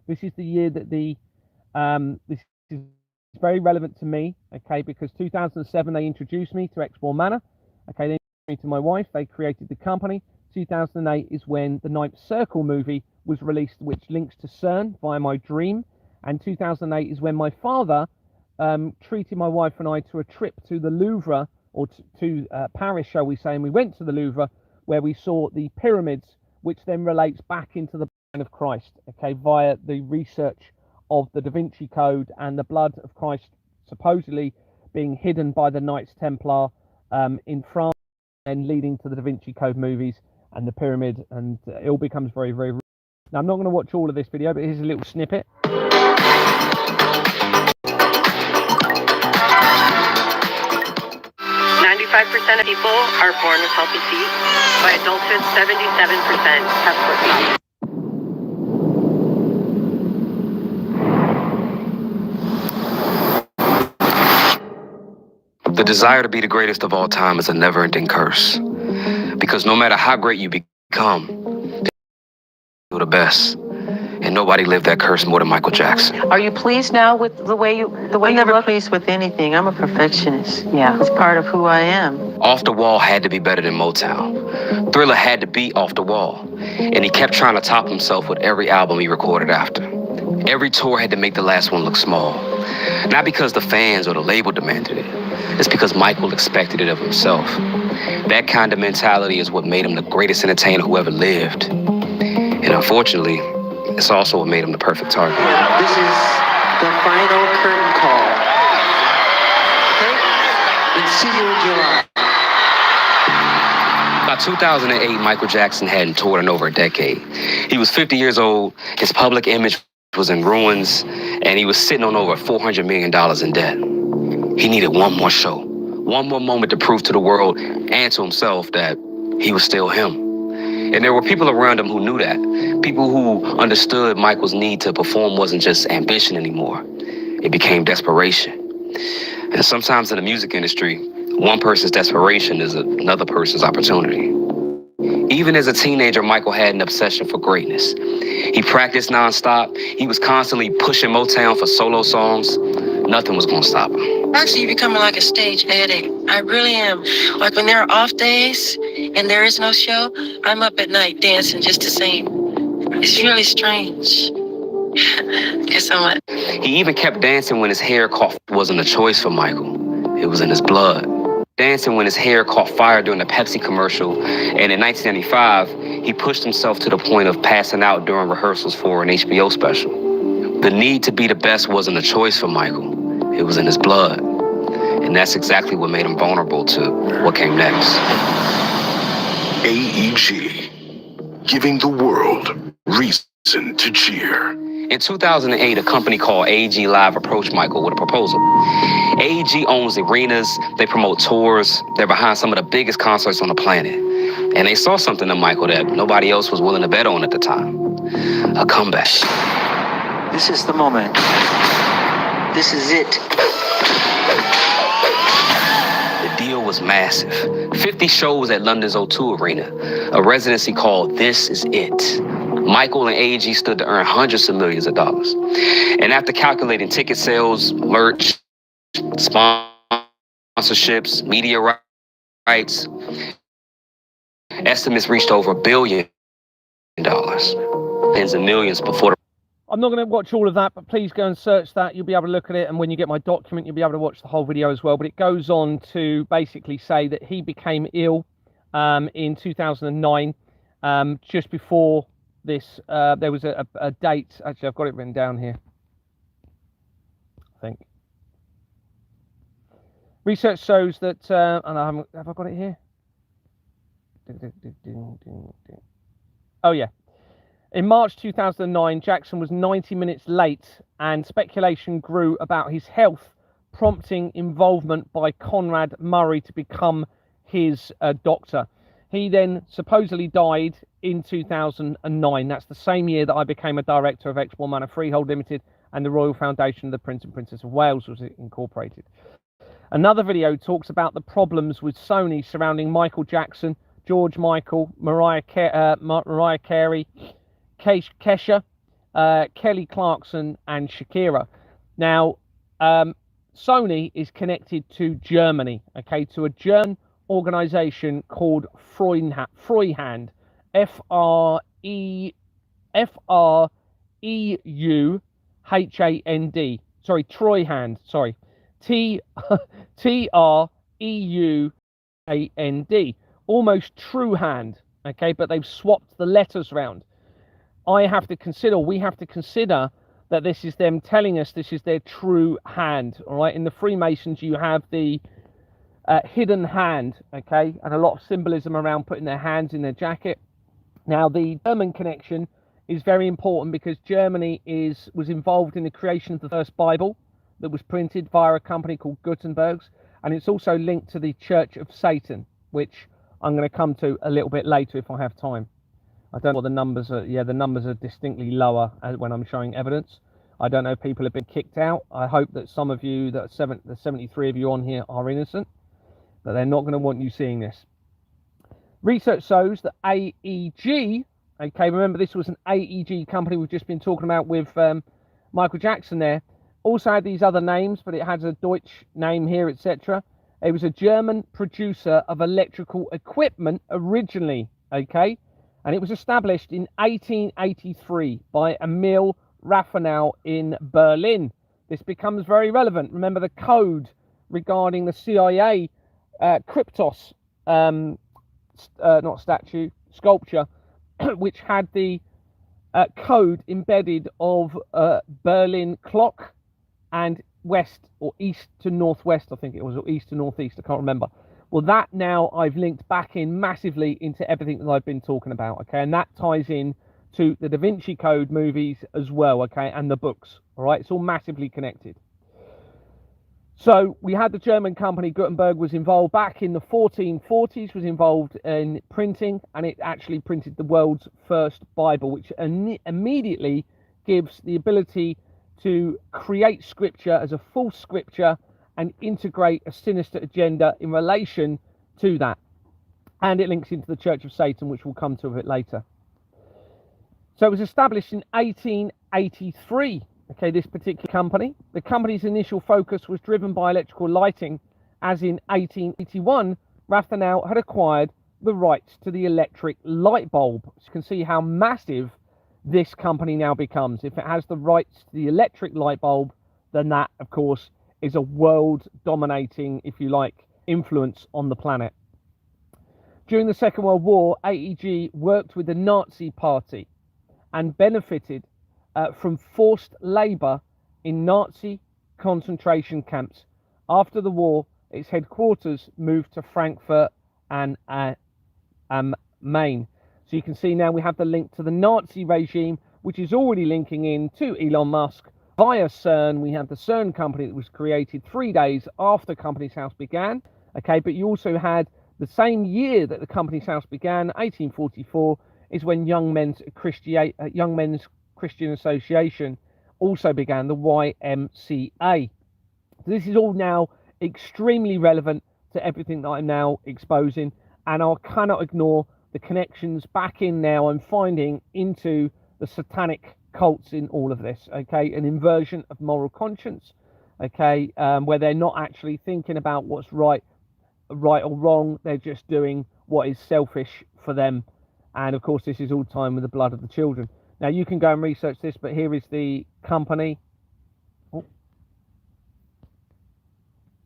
This is the year that this is very relevant to me, okay, because 2007 they introduced me to Exmoor Manor, okay, they introduced me to my wife, they created the company. 2008 is when the Ninth Circle movie was released, which links to CERN via my dream, and 2008 is when my father treated my wife and I to a trip to the Louvre, or to Paris, shall we say, and we went to the Louvre, where we saw the pyramids, which then relates back into the blood of Christ, okay, via the research of the Da Vinci Code and the blood of Christ supposedly being hidden by the Knights Templar in France, and leading to the Da Vinci Code movies and the pyramid, and it all becomes very, very real. Now, I'm not going to watch all of this video, but here's a little snippet. 95% of people are born with healthy feet. By adulthood, 77% have foot feet. The desire to be the greatest of all time is a never-ending curse. Because no matter how great you become, you're the best. And nobody lived that curse more than Michael Jackson. Are you pleased now with the way you I'm never pleased with anything. I'm a perfectionist. Yeah. It's part of who I am. Off the Wall had to be better than Motown. Thriller had to be Off the Wall. And he kept trying to top himself with every album he recorded after. Every tour had to make the last one look small. Not because the fans or the label demanded it. It's because Michael expected it of himself. That kind of mentality is what made him the greatest entertainer who ever lived. And unfortunately, it's also what made him the perfect target. This is the final curtain call. Okay? And see you in July. By 2008, Michael Jackson hadn't toured in over a decade. He was 50 years old, his public image was in ruins, and he was sitting on over $400 million in debt. He needed one more show, one more moment to prove to the world and to himself that he was still him. And there were people around him who knew that. People who understood Michael's need to perform wasn't just ambition anymore. It became desperation. And sometimes in the music industry, one person's desperation is another person's opportunity. Even as a teenager, Michael had an obsession for greatness. He practiced nonstop. He was constantly pushing Motown for solo songs. Nothing was gonna stop him. Actually, you're becoming like a stage addict. I really am. Like when there are off days and there is no show, I'm up at night dancing just to sing. It's really strange. Guess I'm like... He even kept dancing when his hair caught. Wasn't a choice for Michael. It was in his blood. Dancing when his hair caught fire during the Pepsi commercial. And in 1995, he pushed himself to the point of passing out during rehearsals for an HBO special. The need to be the best wasn't a choice for Michael. It was in his blood. And that's exactly what made him vulnerable to what came next. AEG, giving the world reason to cheer. In 2008, a company called AEG Live approached Michael with a proposal. AEG owns arenas, they promote tours, they're behind some of the biggest concerts on the planet. And they saw something in Michael that nobody else was willing to bet on at the time. A comeback. This is the moment. This is it. The deal was massive. 50 shows at London's O2 Arena, a residency called This Is It. Michael and AEG stood to earn hundreds of millions of dollars. And after calculating ticket sales, merch, sponsorships, media rights, estimates reached over $1 billion. Tens of millions before the... I'm not going to watch all of that, but please go and search that. You'll be able to look at it, and when you get my document, you'll be able to watch the whole video as well. But it goes on to basically say that he became ill in 2009, just before this. There was a date. Actually, I've got it written down here, I think. Research shows that, and have I got it here? Oh, yeah. In March 2009, Jackson was 90 minutes late, and speculation grew about his health, prompting involvement by Conrad Murray to become his doctor. He then supposedly died in 2009. That's the same year that I became a director of Exmoor Manor Freehold Limited and the Royal Foundation of the Prince and Princess of Wales was incorporated. Another video talks about the problems with Sony surrounding Michael Jackson, George Michael, Mariah Carey, Kesha, Kelly Clarkson, and Shakira. Now, Sony is connected to Germany, okay, to a German organization called Freuhand, Freuhand, sorry, Treuhand, sorry, Treuhand, almost true hand, okay, but they've swapped the letters around. We have to consider that this is them telling us this is their true hand, all right? In the Freemasons, you have the hidden hand, okay, and a lot of symbolism around putting their hands in their jacket. Now, the German connection is very important because Germany was involved in the creation of the first Bible that was printed via a company called Gutenberg's, and it's also linked to the Church of Satan, which I'm going to come to a little bit later if I have time. I don't know what the numbers are. Yeah, the numbers are distinctly lower when I'm showing evidence. I don't know if people have been kicked out. I hope that some of you, the 73 of you on here, are innocent, but they're not going to want you seeing this. Research shows that AEG, okay, remember this was an AEG company we've just been talking about with Michael Jackson there, also had these other names, but it has a Deutsch name here, etc. It was a German producer of electrical equipment originally, okay, and it was established in 1883 by Emil Raffanau in Berlin. This becomes very relevant. Remember the code regarding the CIA Kryptos, not statue, sculpture, which had the code embedded of Berlin clock and west or east to northwest, I think it was, or east to northeast, I can't remember. Well, that now I've linked back in massively into everything that I've been talking about, okay, and that ties in to the Da Vinci Code movies as well, okay, and the books, all right, it's all massively connected. So we had the German company Gutenberg was involved back in the 1440s, was involved in printing, and it actually printed the world's first Bible, which immediately gives the ability to create scripture as a false scripture and integrate a sinister agenda in relation to that. And it links into the Church of Satan, which we'll come to a bit later. So it was established in 1883. Okay, this particular company. The company's initial focus was driven by electrical lighting, as in 1881, Raffanau had acquired the rights to the electric light bulb. So you can see how massive this company now becomes. If it has the rights to the electric light bulb, then that, of course, is a world-dominating, if you like, influence on the planet. During the Second World War, AEG worked with the Nazi Party and benefited from forced labour in Nazi concentration camps. After the war, its headquarters moved to Frankfurt and Main. So you can see now we have the link to the Nazi regime, which is already linking in to Elon Musk via CERN. We have the CERN company that was created 3 days after Companies House began. Okay, but you also had the same year that the Companies House began, 1844, is when Young Men's Christian Association also began, the YMCA. This is all now extremely relevant to everything that I'm now exposing, and I cannot ignore the connections back in now I'm finding into the satanic cults in all of this, okay, an inversion of moral conscience, okay, where they're not actually thinking about what's right or wrong, they're just doing what is selfish for them, and of course this is all time with the blood of the children. Now you can go and research this, but here is the company.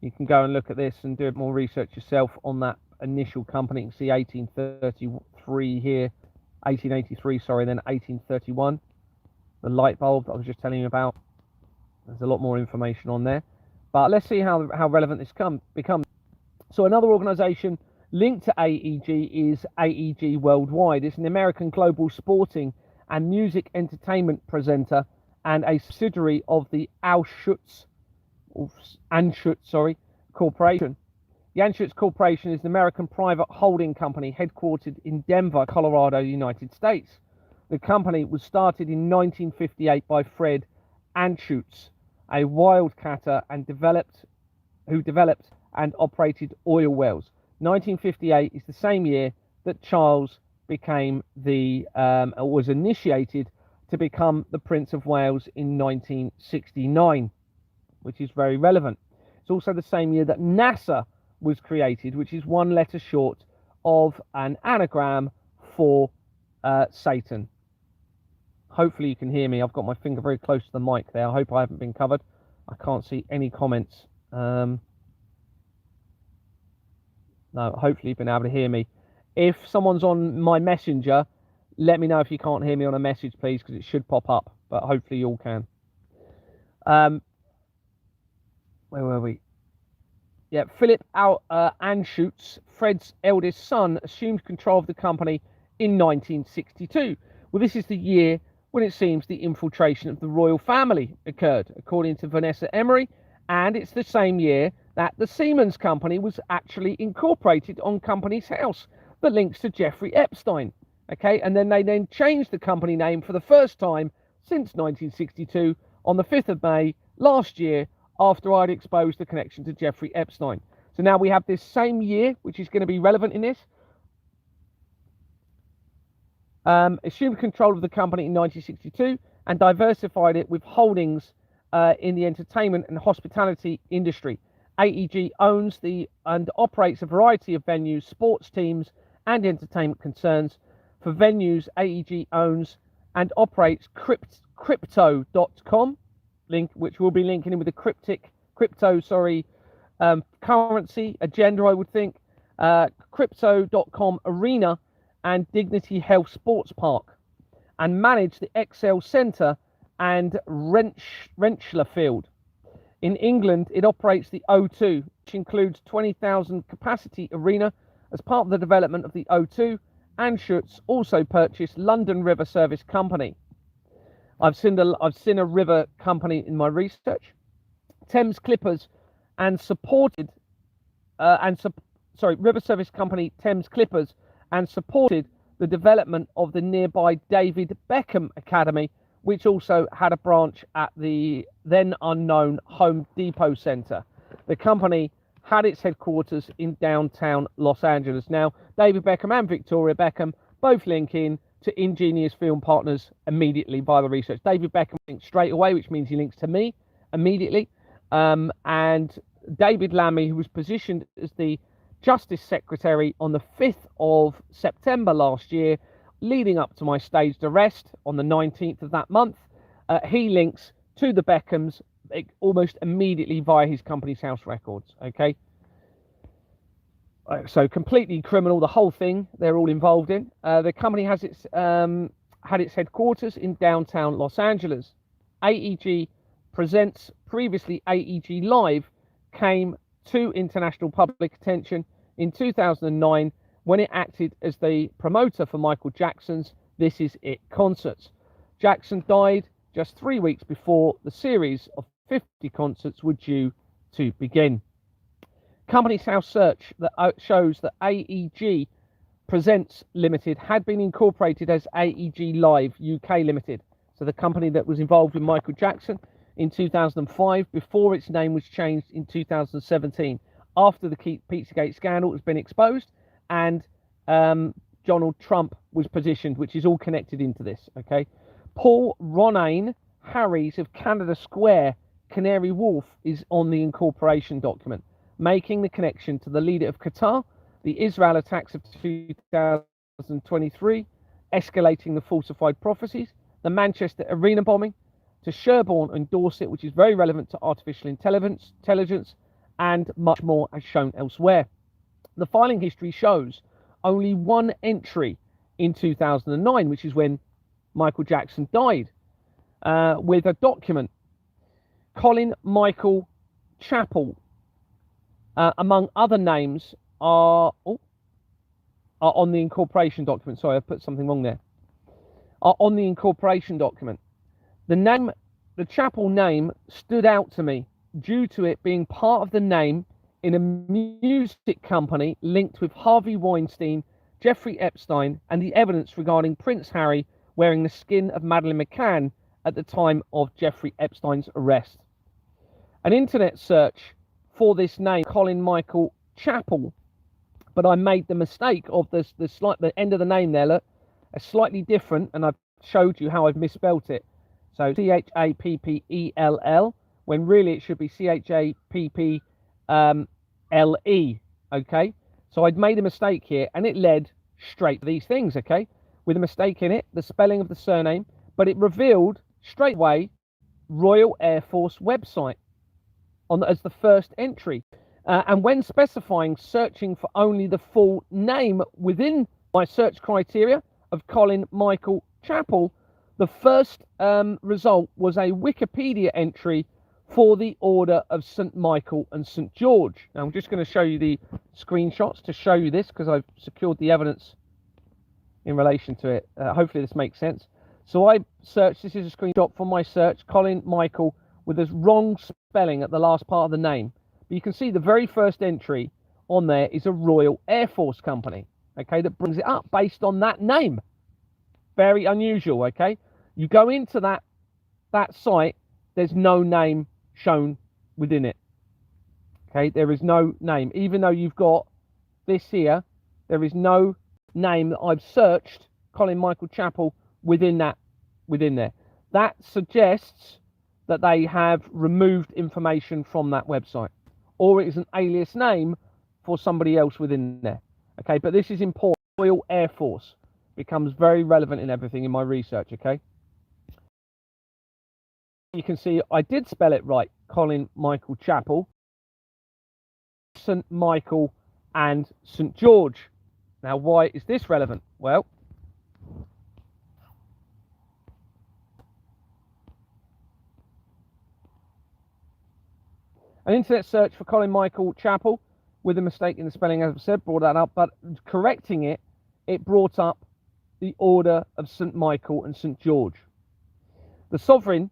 You can go and look at this and do more research yourself on that initial company. You can see 1833 here, 1883, sorry, then 1831. The light bulb that I was just telling you about. There's a lot more information on there. But let's see how relevant this becomes. So another organisation linked to AEG is AEG Worldwide. It's an American global sporting and music entertainment presenter, and a subsidiary of the Anschutz Corporation. The Anschutz Corporation is an American private holding company headquartered in Denver, Colorado, United States. The company was started in 1958 by Fred Anschutz, a wildcatter, and who developed and operated oil wells. 1958 is the same year that Charles became was initiated to become the Prince of Wales in 1969, which is very relevant. It's also the same year that NASA was created, which is one letter short of an anagram for Satan. Hopefully you can hear me. I've got my finger very close to the mic there. I hope I haven't been covered. I can't see any comments. No, hopefully you've been able to hear me. If someone's on my messenger, let me know if you can't hear me on a message, please, because it should pop up, but hopefully you all can. Where were we? Yeah, Philip Anschutz, Fred's eldest son, assumed control of the company in 1962. Well, this is the year when it seems the infiltration of the royal family occurred, according to Vanessa Emery, and it's the same year that the Siemens company was actually incorporated on Companies House that links to Jeffrey Epstein. Okay, and then they changed the company name for the first time since 1962 on the 5th of May last year, after I'd exposed the connection to Jeffrey Epstein. So now we have this same year, which is going to be relevant in this. Assumed control of the company in 1962 and diversified it with holdings in the entertainment and hospitality industry. AEG owns and operates a variety of venues, sports teams, and entertainment concerns. For venues, AEG owns and operates Crypto.com, which we'll be linking in with the currency agenda, I would think. Crypto.com Arena and Dignity Health Sports Park, and manage the Excel Centre and Rentschler Field. In England, it operates the O2, which includes 20,000 capacity arena. As part of the development of the O2, Anschutz also purchased London River Service Company. I've seen a river company in my research. Thames Clippers River Service Company Thames Clippers, and supported the development of the nearby David Beckham Academy, which also had a branch at the then unknown Home Depot Center. The company had its headquarters in downtown Los Angeles. Now, David Beckham and Victoria Beckham both link in to Ingenious Film Partners immediately by the research. David Beckham links straight away, which means he links to me immediately. And David Lammy, who was positioned as the Justice Secretary on the 5th of September last year, leading up to my staged arrest on the 19th of that month, he links to the Beckhams almost immediately via his Companies House records. Okay, so completely criminal, the whole thing they're all involved in. The company has had its headquarters in downtown Los Angeles. AEG Presents, previously AEG Live, came to international public attention in 2009 when it acted as the promoter for Michael Jackson's This Is It concerts. Jackson died just 3 weeks before the series of 50 concerts were due to begin. Companies House search that shows that AEG Presents Limited had been incorporated as AEG Live UK Limited, so the company that was involved with Michael Jackson, in 2005, before its name was changed in 2017, after the Pizzagate scandal has been exposed and Donald Trump was positioned, which is all connected into this. Okay, Paul Ronayne Harries of Canada Square, Canary Wharf, is on the incorporation document, making the connection to the leader of Qatar, the Israel attacks of 2023, escalating the falsified prophecies, the Manchester Arena bombing, to Sherborne and Dorset, which is very relevant to artificial intelligence, and much more as shown elsewhere. The filing history shows only one entry in 2009, which is when Michael Jackson died, with a document. Colin Michael Chappell, among other names, are on the incorporation document. Sorry, I put something wrong there. on the incorporation document. The chapel name stood out to me due to it being part of the name in a music company linked with Harvey Weinstein, Jeffrey Epstein, and the evidence regarding Prince Harry wearing the skin of Madeleine McCann at the time of Jeffrey Epstein's arrest. An internet search for this name, Colin Michael Chapel, but I made the mistake of the end of the name there, look, a slightly different, and I've showed you how I've misspelt it. So Chappell, when really it should be Chapple, okay? So I'd made a mistake here, and it led straight to these things, okay? With a mistake in it, the spelling of the surname, but it revealed straight away Royal Air Force website as the first entry. And when specifying searching for only the full name within my search criteria of Colin Michael Chapel, the first result was a Wikipedia entry for the Order of St. Michael and St. George. Now, I'm just going to show you the screenshots to show you this because I've secured the evidence in relation to it. Hopefully this makes sense. So I searched, this is a screenshot from my search, Colin Michael, with this wrong spelling at the last part of the name. But you can see the very first entry on there is a Royal Air Force company, okay, that brings it up based on that name. Very unusual, okay? You go into that site, there's no name shown within it, okay? There is no name. Even though you've got this here, there is no name that I've searched, Colin Michael Chapel, within there. That suggests that they have removed information from that website, or it is an alias name for somebody else within there, okay? But this is important. Royal Air Force becomes very relevant in everything in my research, okay? You can see I did spell it right, Colin Michael Chapel, St. Michael and St. George. Now, why is this relevant? Well, an internet search for Colin Michael Chapel with a mistake in the spelling, as I said, brought that up, but correcting it, it brought up the Order of St. Michael and St. George. The sovereign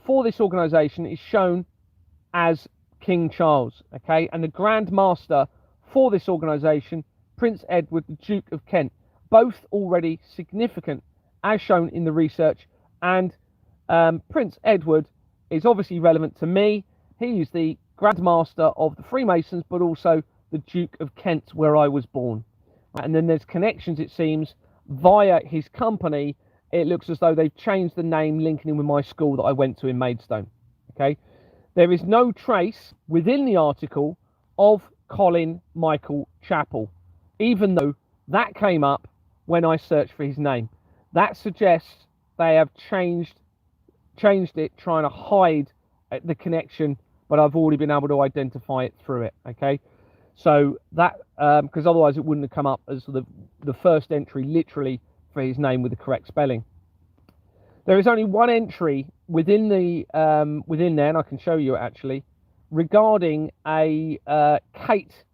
for this organisation is shown as King Charles, okay, and the Grand Master for this organisation, Prince Edward, the Duke of Kent, both already significant as shown in the research, and Prince Edward is obviously relevant to me. He is the Grand Master of the Freemasons, but also the Duke of Kent, where I was born. And then there's connections, it seems, via his company. It looks as though they've changed the name, linking him with my school that I went to in Maidstone. Okay, there is no trace within the article of Colin Michael Chapel, even though that came up when I searched for his name. That suggests they have changed it, trying to hide the connection, but I've already been able to identify it through it. Okay, so that because otherwise it wouldn't have come up as the first entry literally for his name with the correct spelling. There is only one entry within there, and I can show you actually, regarding a Kate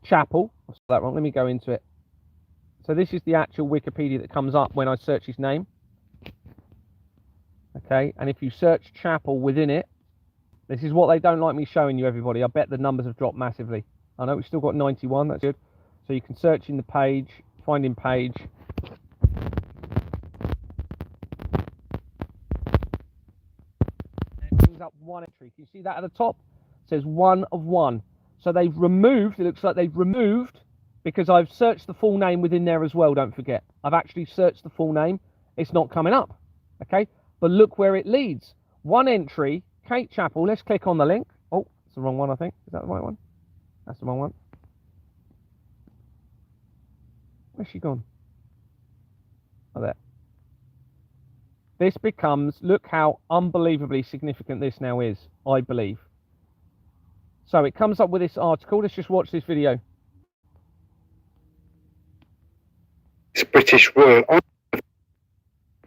Chapel. I spelled that wrong. Let me go into it. So this is the actual Wikipedia that comes up when I search his name. Okay, and if you search Chapel within it, this is what they don't like me showing you, everybody. I bet the numbers have dropped massively. I know we've still got 91, that's good. So you can search in the page, find in page. And it brings up one entry. Can you see that at the top? It says 1 of 1. So they've removed, it looks like they've removed, because I've searched the full name within there as well, don't forget. I've actually searched the full name. It's not coming up, okay? But look where it leads. One entry, Kate Chapel. Let's click on the link. Oh, it's the wrong one, I think. Is that the right one? That's the wrong one. Where's she gone? Oh, there. This becomes, look how unbelievably significant this now is, I believe. So it comes up with this article. Let's just watch this video. It's British Royal.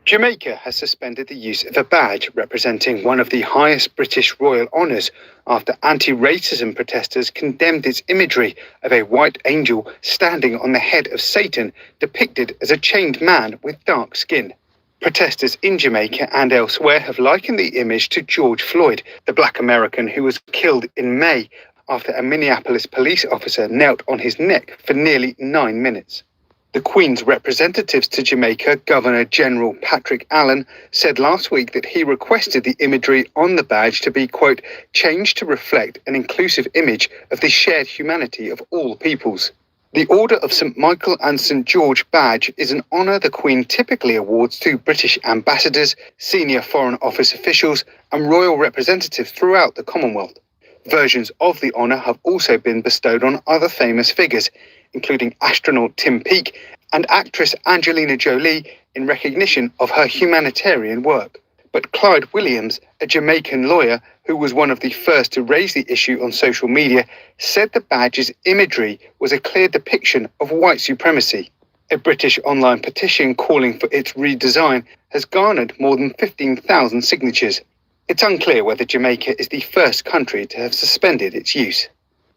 Jamaica has suspended the use of a badge representing one of the highest British royal honours after anti-racism protesters condemned its imagery of a white angel standing on the head of Satan, depicted as a chained man with dark skin. Protesters in Jamaica and elsewhere have likened the image to George Floyd, the black American who was killed in May after a Minneapolis police officer knelt on his neck for nearly 9 minutes. The Queen's representatives to Jamaica, Governor General Patrick Allen, said last week that he requested the imagery on the badge to be, quote, changed to reflect an inclusive image of the shared humanity of all peoples. The Order of St. Michael and St. George badge is an honour the Queen typically awards to British ambassadors, senior Foreign Office officials and royal representatives throughout the Commonwealth. Versions of the honour have also been bestowed on other famous figures, including astronaut Tim Peake and actress Angelina Jolie, in recognition of her humanitarian work. But Clyde Williams, a Jamaican lawyer who was one of the first to raise the issue on social media, said the badge's imagery was a clear depiction of white supremacy. A British online petition calling for its redesign has garnered more than 15,000 signatures. It's unclear whether Jamaica is the first country to have suspended its use.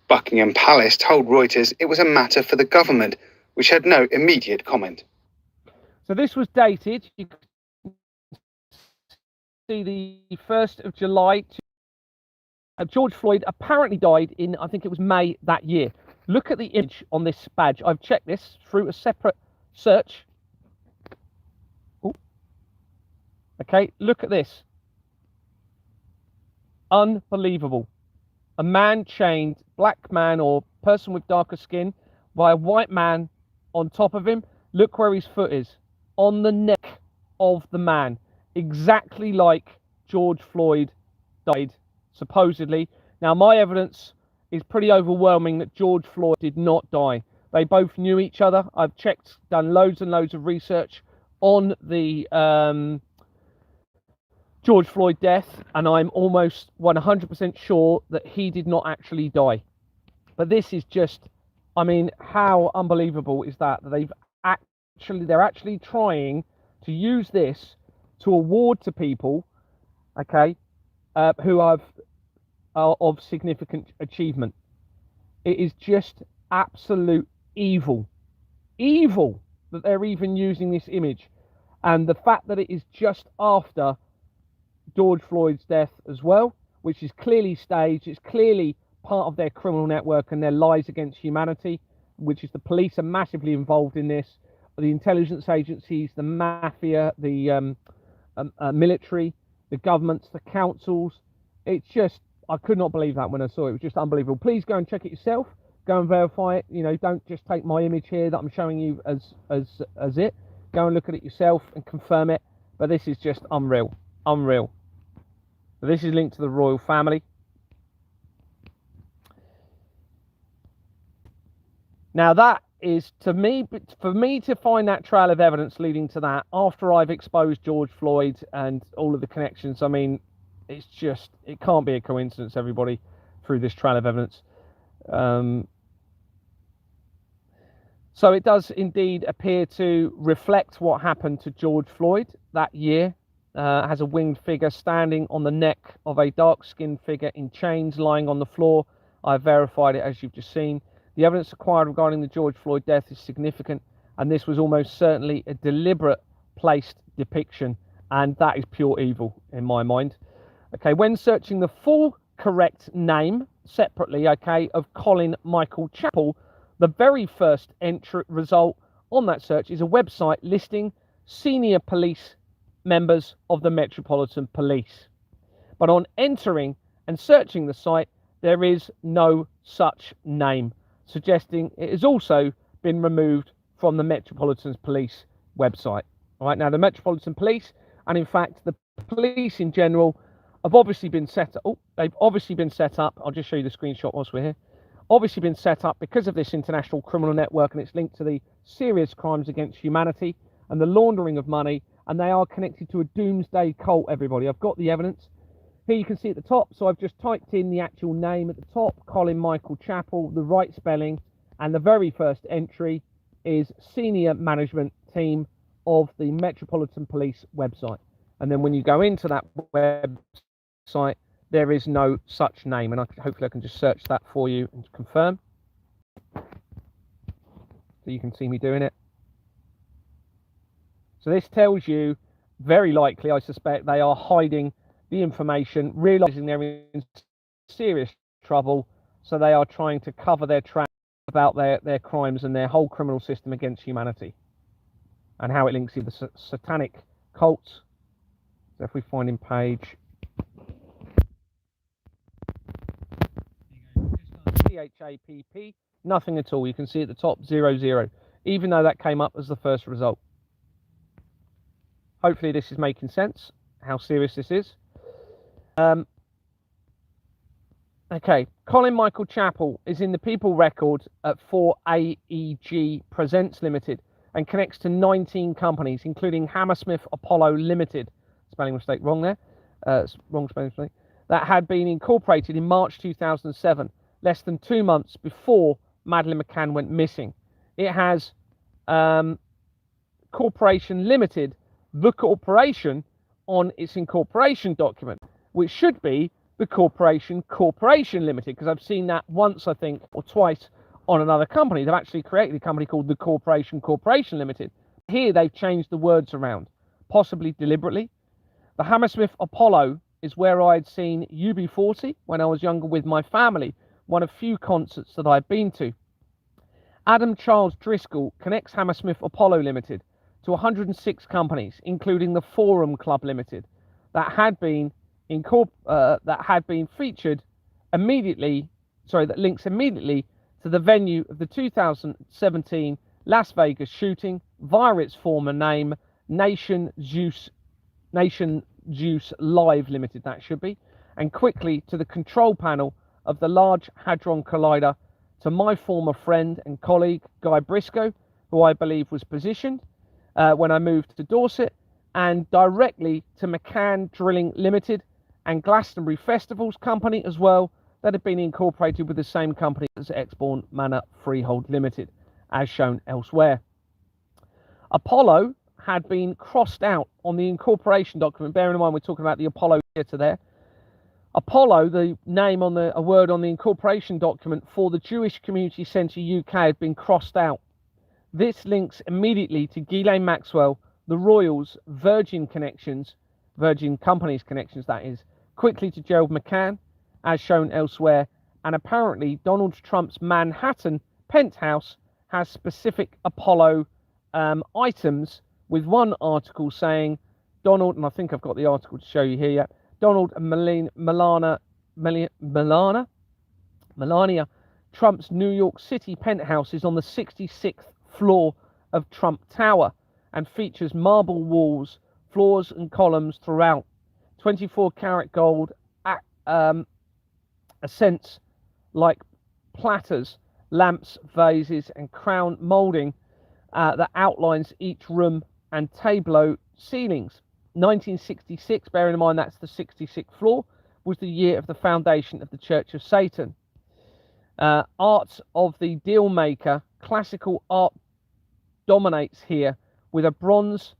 Buckingham Palace told Reuters it was a matter for the government, which had no immediate comment. So this was dated, you can see the 1st of July. George Floyd apparently died in, I think it was May that year. Look at the image on this badge. I've checked this through a separate search. Ooh. Okay, look at this. Unbelievable. A man chained, black man or person with darker skin, by a white man on top of him. Look where his foot is. On the neck of the man. Exactly like George Floyd died, supposedly. Now, my evidence is pretty overwhelming that George Floyd did not die. They both knew each other. I've checked, done loads and loads of research on the George Floyd death, and I'm almost 100% sure that he did not actually die. But this is just, I mean, how unbelievable is that they're actually trying to use this to award to people, okay, who are of significant achievement. It is just absolute evil that they're even using this image, and the fact that it is just after George Floyd's death as well, which is clearly staged. It's clearly part of their criminal network and their lies against humanity, which is the police are massively involved in this, the intelligence agencies, the mafia, the military, the governments, the councils. It's just, I could not believe that when I saw it. It was just unbelievable. Please go and check it yourself. Go and verify it. You know, don't just take my image here that I'm showing you as it. Go and look at it yourself and confirm it. But this is just unreal. So this is linked to the royal family. Now that is, to me, for me to find that trail of evidence leading to that, after I've exposed George Floyd and all of the connections, I mean, it's just, it can't be a coincidence, everybody, through this trail of evidence. So it does indeed appear to reflect what happened to George Floyd that year. Has a winged figure standing on the neck of a dark-skinned figure in chains lying on the floor. I've verified it, as you've just seen. The evidence acquired regarding the George Floyd death is significant, and this was almost certainly a deliberate placed depiction, and that is pure evil in my mind. Okay, when searching the full correct name separately, okay, of Colin Michael Chappell, the very first entry result on that search is a website listing senior police members of the Metropolitan Police. But on entering and searching the site, there is no such name, suggesting it has also been removed from the Metropolitan Police website. All right, now the Metropolitan Police, and in fact the police in general, have obviously been set up. Oh, they've obviously been set up. I'll just show you the screenshot whilst we're here. Obviously been set up because of this international criminal network, and it's linked to the serious crimes against humanity and the laundering of money, and they are connected to a doomsday cult, everybody. I've got the evidence. Here you can see at the top, so I've just typed in the actual name at the top, Colin Michael Chappell, the right spelling, and the very first entry is Senior Management Team of the Metropolitan Police website. And then when you go into that website, there is no such name. And hopefully I can just search that for you and confirm. So you can see me doing it. So this tells you, very likely, I suspect, they are hiding the information, realizing they're in serious trouble, so they are trying to cover their tracks about their crimes and their whole criminal system against humanity and how it links with the satanic cults. So if we find in page CHAPP, nothing at all. You can see at the top 00, even though that came up as the first result. Hopefully this is making sense, how serious this is. Okay, Colin Michael Chappell is in the People Record for AEG Presents Limited and connects to 19 companies, including Hammersmith Apollo Limited, spelling mistake wrong there, wrong spelling mistake, that had been incorporated in March 2007, less than 2 months before Madeleine McCann went missing. It has Corporation Limited, the corporation, on its incorporation document, which should be the Corporation Limited, because I've seen that once, I think, or twice on another company. They've actually created a company called the Corporation Limited. Here they've changed the words around, possibly deliberately. The Hammersmith Apollo is where I had seen UB40 when I was younger with my family, one of few concerts that I've been to. Adam Charles Driscoll connects Hammersmith Apollo Limited to 106 companies, including the Forum Club Limited, that had been featured immediately. That links immediately to the venue of the 2017 Las Vegas shooting via its former name, Nation Juice Live Limited. That should be, and quickly to the control panel of the Large Hadron Collider, to my former friend and colleague Guy Briscoe, who I believe was positioned when I moved to Dorset, and directly to McCann Drilling Limited and Glastonbury Festivals Company as well, that have been incorporated with the same company as Exbourne Manor Freehold Limited, as shown elsewhere. Apollo had been crossed out on the incorporation document. Bearing in mind we're talking about the Apollo Theatre there. Apollo, the name on a word on the incorporation document for the Jewish Community Centre UK, had been crossed out. This links immediately to Ghislaine Maxwell, the Royals, Virgin Companies connections, that is, quickly to Gerald McCann, as shown elsewhere, and apparently Donald Trump's Manhattan penthouse has specific Apollo items, with one article saying Donald, and I think I've got the article to show you here, yeah, Donald and Melania Trump's New York City penthouse is on the 66th floor of Trump Tower and features marble walls, floors and columns throughout, 24-karat gold accents like platters, lamps, vases and crown moulding that outlines each room, and tableau ceilings. 1966, bearing in mind that's the 66th floor, was the year of the foundation of the Church of Satan. Art of the deal maker, classical art dominates here, with a bronze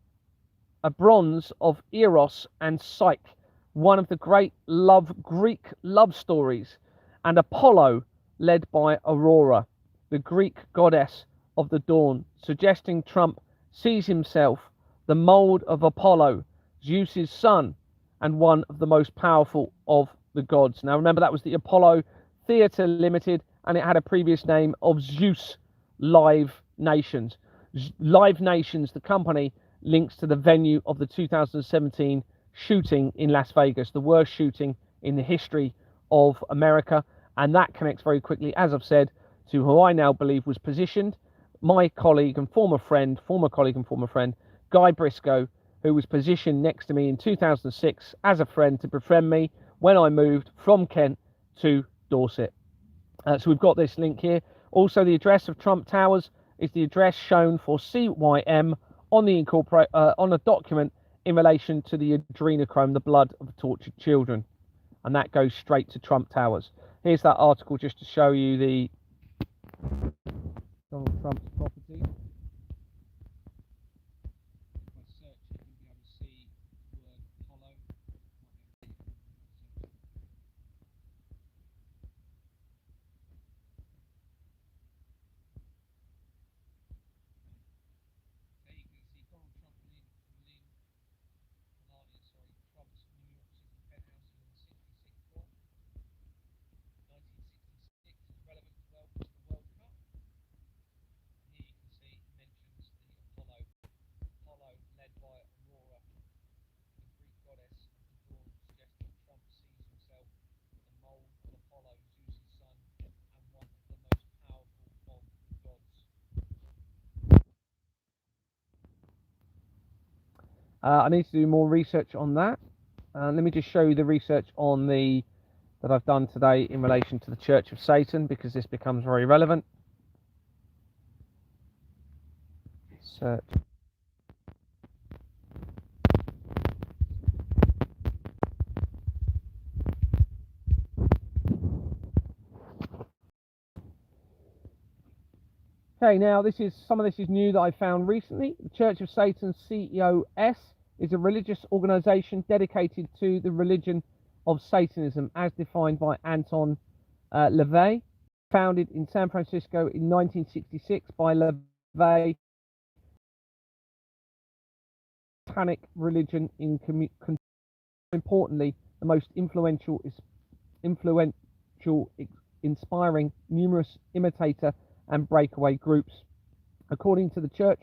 of Eros and Psyche, one of the great Greek love stories, and Apollo, led by Aurora, the Greek goddess of the dawn, suggesting Trump sees himself the mold of Apollo, Zeus's son, and one of the most powerful of the gods. Now remember, that was the Apollo Theatre Limited, and it had a previous name of Zeus Live Nations. Live Nations, the company, links to the venue of the 2017 shooting in Las Vegas, the worst shooting in the history of America, and that connects very quickly, as I've said, to who I now believe was positioned, my colleague and former colleague and former friend, Guy Briscoe, who was positioned next to me in 2006 as a friend to befriend me when I moved from Kent to Dorset. So we've got this link here. Also, the address of Trump Towers is the address shown for CYM on the on a document in relation to the adrenochrome, the blood of tortured children, and that goes straight to Trump Towers. Here's that article just to show you the Donald Trump's property. I need to do more research on that. Let me just show you the research on that I've done today in relation to the Church of Satan, because this becomes very relevant. Search. Okay, now some of this is new that I found recently. The Church of Satan, COS, is a religious organization dedicated to the religion of Satanism as defined by Anton LaVey, founded in San Francisco in 1966 by LaVey. Satanic religion importantly, the most influential, inspiring numerous imitator and breakaway groups. According to the church,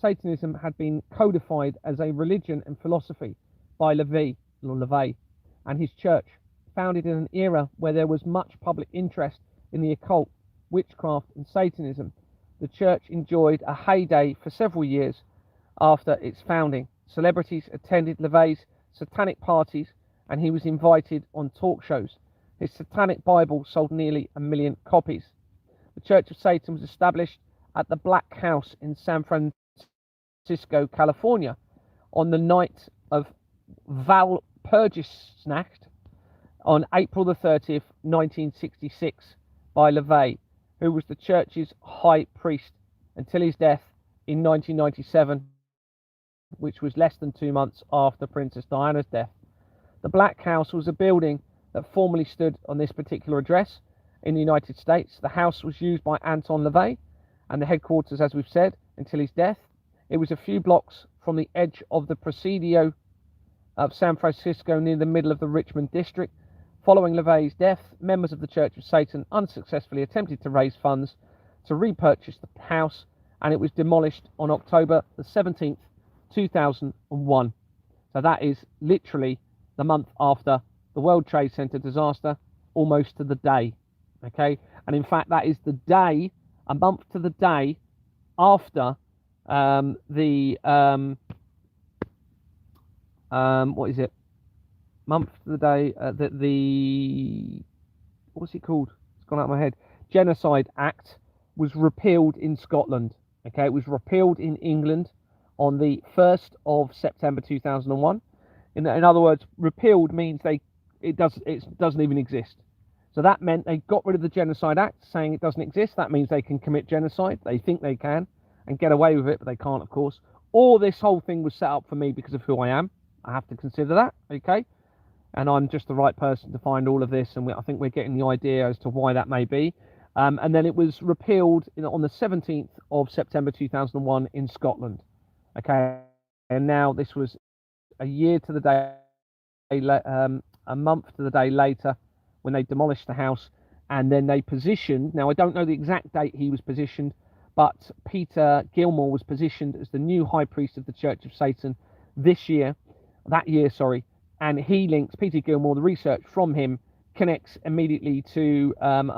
Satanism had been codified as a religion and philosophy by LaVey and his church, founded in an era where there was much public interest in the occult, witchcraft and Satanism. The church enjoyed a heyday for several years after its founding. Celebrities attended LaVey's satanic parties and he was invited on talk shows. His satanic Bible sold nearly 1 million copies. The Church of Satan was established at the Black House in San Francisco, California, on the night of Walpurgisnacht on April the 30th, 1966, by LaVey, who was the church's high priest until his death in 1997, which was less than 2 months after Princess Diana's death. The Black House was a building that formerly stood on this particular address in the United States. The house was used by Anton LaVey and the headquarters, as we've said, until his death. It was a few blocks from the edge of the Presidio of San Francisco, near the middle of the Richmond district. Following LaVey's death, members of the Church of Satan unsuccessfully attempted to raise funds to repurchase the house, and it was demolished on October the 17th, 2001. So that is literally the month after the World Trade Center disaster, almost to the day. Okay, and in fact that is the day, a month to the day after what is it? Month to the day that the what's it called? It's gone out of my head. Genocide Act was repealed in Scotland. Okay, it was repealed in England on the 1st of September 2001. In other words, repealed means it doesn't even exist. So that meant they got rid of the Genocide Act, saying it doesn't exist. That means they can commit genocide. They think they can and get away with it, but they can't, of course. Or this whole thing was set up for me because of who I am. I have to consider that, okay? And I'm just the right person to find all of this, and I think we're getting the idea as to why that may be. And then it was repealed on the 17th of September 2001 in Scotland, okay? And now this was a year to the day, a month to the day later, when they demolished the house, and then they positioned, now I don't know the exact date he was positioned, but Peter Gilmore was positioned as the new high priest of the Church of Satan that year, and he links, Peter Gilmore, the research from him connects immediately to an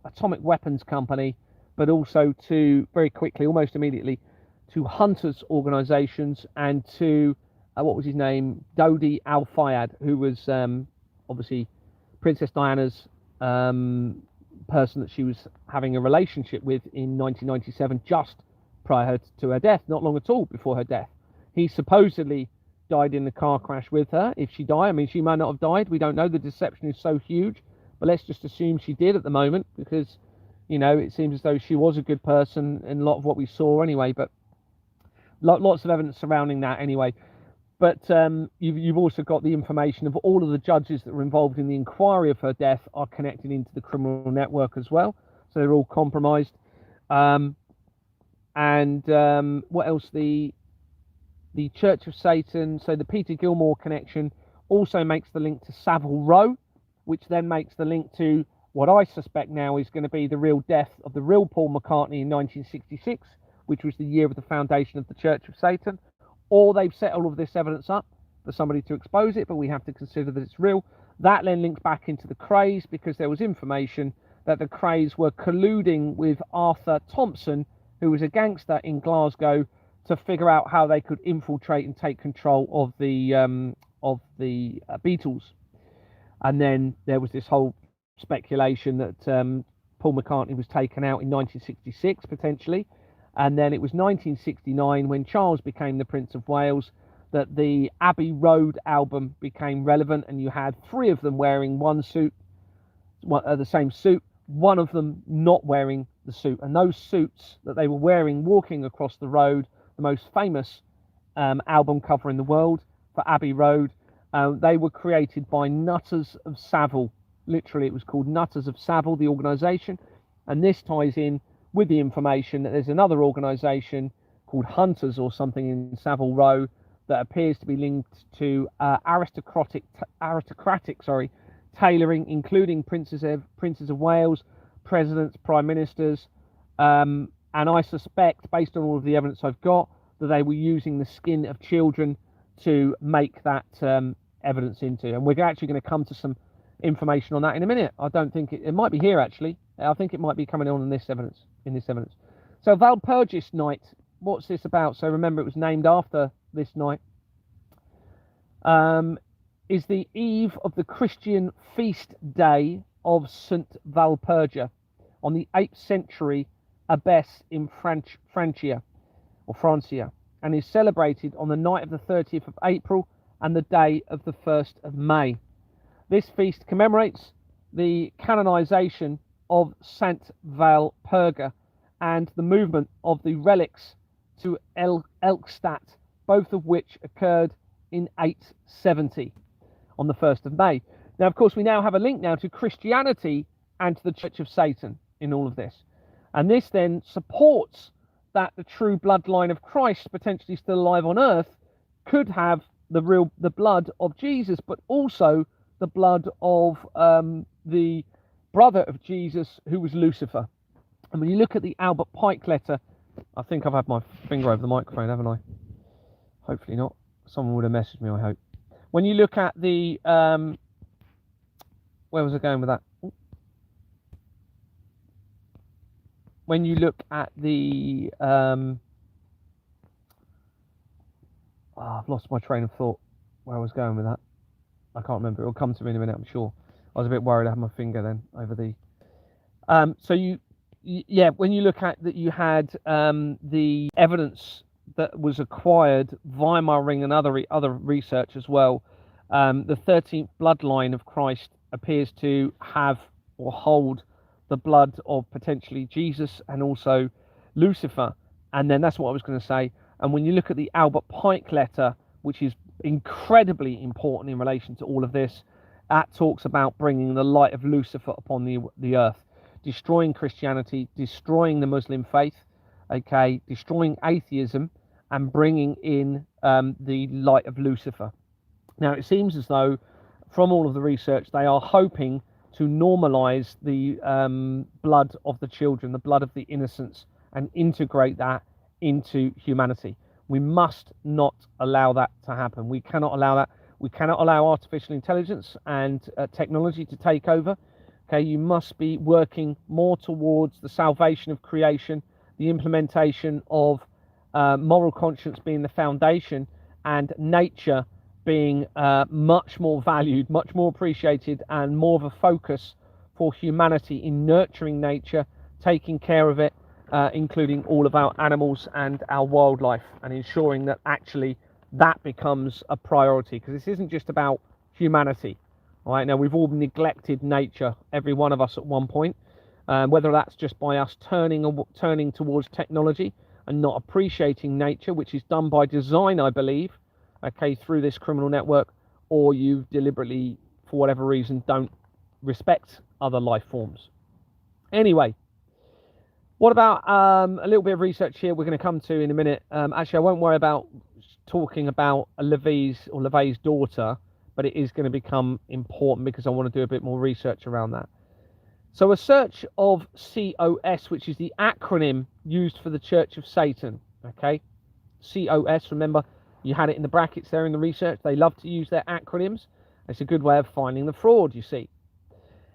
atomic weapons company, but also to, very quickly, almost immediately, to hunters organizations and to, what was his name, Dodi Al-Fayed, who was obviously Princess Diana's person that she was having a relationship with in 1997, just prior to her death, not long at all before her death. He supposedly died in the car crash with her. If she died, I mean, she might not have died. We don't know. The deception is so huge, but let's just assume she did at the moment, because, you know, it seems as though she was a good person in a lot of what we saw anyway, but lots of evidence surrounding that anyway. But you've also got the information of all of the judges that were involved in the inquiry of her death are connected into the criminal network as well. So they're all compromised. What else? The Church of Satan, so the Peter Gilmore connection also makes the link to Savile Row, which then makes the link to what I suspect now is going to be the real death of the real Paul McCartney in 1966, which was the year of the foundation of the Church of Satan. Or they've set all of this evidence up for somebody to expose it, but we have to consider that it's real. That then links back into the Krays, because there was information that the Krays were colluding with Arthur Thompson, who was a gangster in Glasgow, to figure out how they could infiltrate and take control of the Beatles. And then there was this whole speculation that Paul McCartney was taken out in 1966 potentially, and then it was 1969 when Charles became the Prince of Wales that the Abbey Road album became relevant, and you had 3 of them wearing the same suit, one of them not wearing the suit, and those suits that they were wearing walking across the road, the most famous album cover in the world for Abbey Road, they were created by Nutters of Savile. Literally, it was called Nutters of Savile, the organisation, and this ties in with the information that there's another organisation called Hunters or something in Savile Row that appears to be linked to aristocratic tailoring, including princes of Wales, presidents, prime ministers, and I suspect, based on all of the evidence I've got, that they were using the skin of children to make that evidence into. And we're actually going to come to some information on that in a minute. I don't think it might be here actually. I think it might be coming on in this evidence. So Walpurgis Night, what's this about? So remember, it was named after this night. Is the eve of the Christian feast day of St. Walpurga on the 8th century abbess in Francia, and is celebrated on the night of the 30th of April and the day of the 1st of May. This feast commemorates the canonization of St. Walpurga and the movement of the relics to Elkstadt, both of which occurred in 870 on the 1st of May. Now, of course, we now have a link now to Christianity and to the Church of Satan in all of this. And this then supports that the true bloodline of Christ, potentially still alive on earth, could have the blood of Jesus, but also the blood of the brother of Jesus, who was Lucifer. And when you look at the Albert Pike letter, I think I've had my finger over the microphone, haven't I? Hopefully not. Someone would have messaged me, I hope. When you look at the where was I going with that? When you look at the I've lost my train of thought where I was going with that. I can't remember. It'll come to me in a minute, I'm sure. I was a bit worried I had my finger then over the so when you look at that, you had the evidence that was acquired, Weimar Ring and other research as well. The 13th bloodline of Christ appears to have or hold the blood of potentially Jesus and also Lucifer. And then that's what I was going to say. And when you look at the Albert Pike letter, which is incredibly important in relation to all of this, that talks about bringing the light of Lucifer upon the earth, destroying Christianity, destroying the Muslim faith, okay, destroying atheism, and bringing in the light of Lucifer. Now, it seems as though, from all of the research, they are hoping to normalize the blood of the children, the blood of the innocents, and integrate that into humanity. We must not allow that to happen. We cannot allow that. We cannot allow artificial intelligence and technology to take over. Okay, you must be working more towards the salvation of creation, the implementation of moral conscience being the foundation, and nature being much more valued, much more appreciated, and more of a focus for humanity in nurturing nature, taking care of it, including all of our animals and our wildlife, and ensuring that actually that becomes a priority, because this isn't just about humanity. All right, now we've all neglected nature, every one of us at one point, whether that's just by us turning towards technology and not appreciating nature, which is done by design, I believe, okay, through this criminal network, or you deliberately, for whatever reason, don't respect other life forms. Anyway, what about a little bit of research here we're going to come to in a minute. Actually, I won't worry about talking about LaVey's daughter, but it is going to become important because I want to do a bit more research around that. So a search of COS, which is the acronym used for the Church of Satan, okay? COS, remember, you had it in the brackets there in the research. They love to use their acronyms. It's a good way of finding the fraud, you see.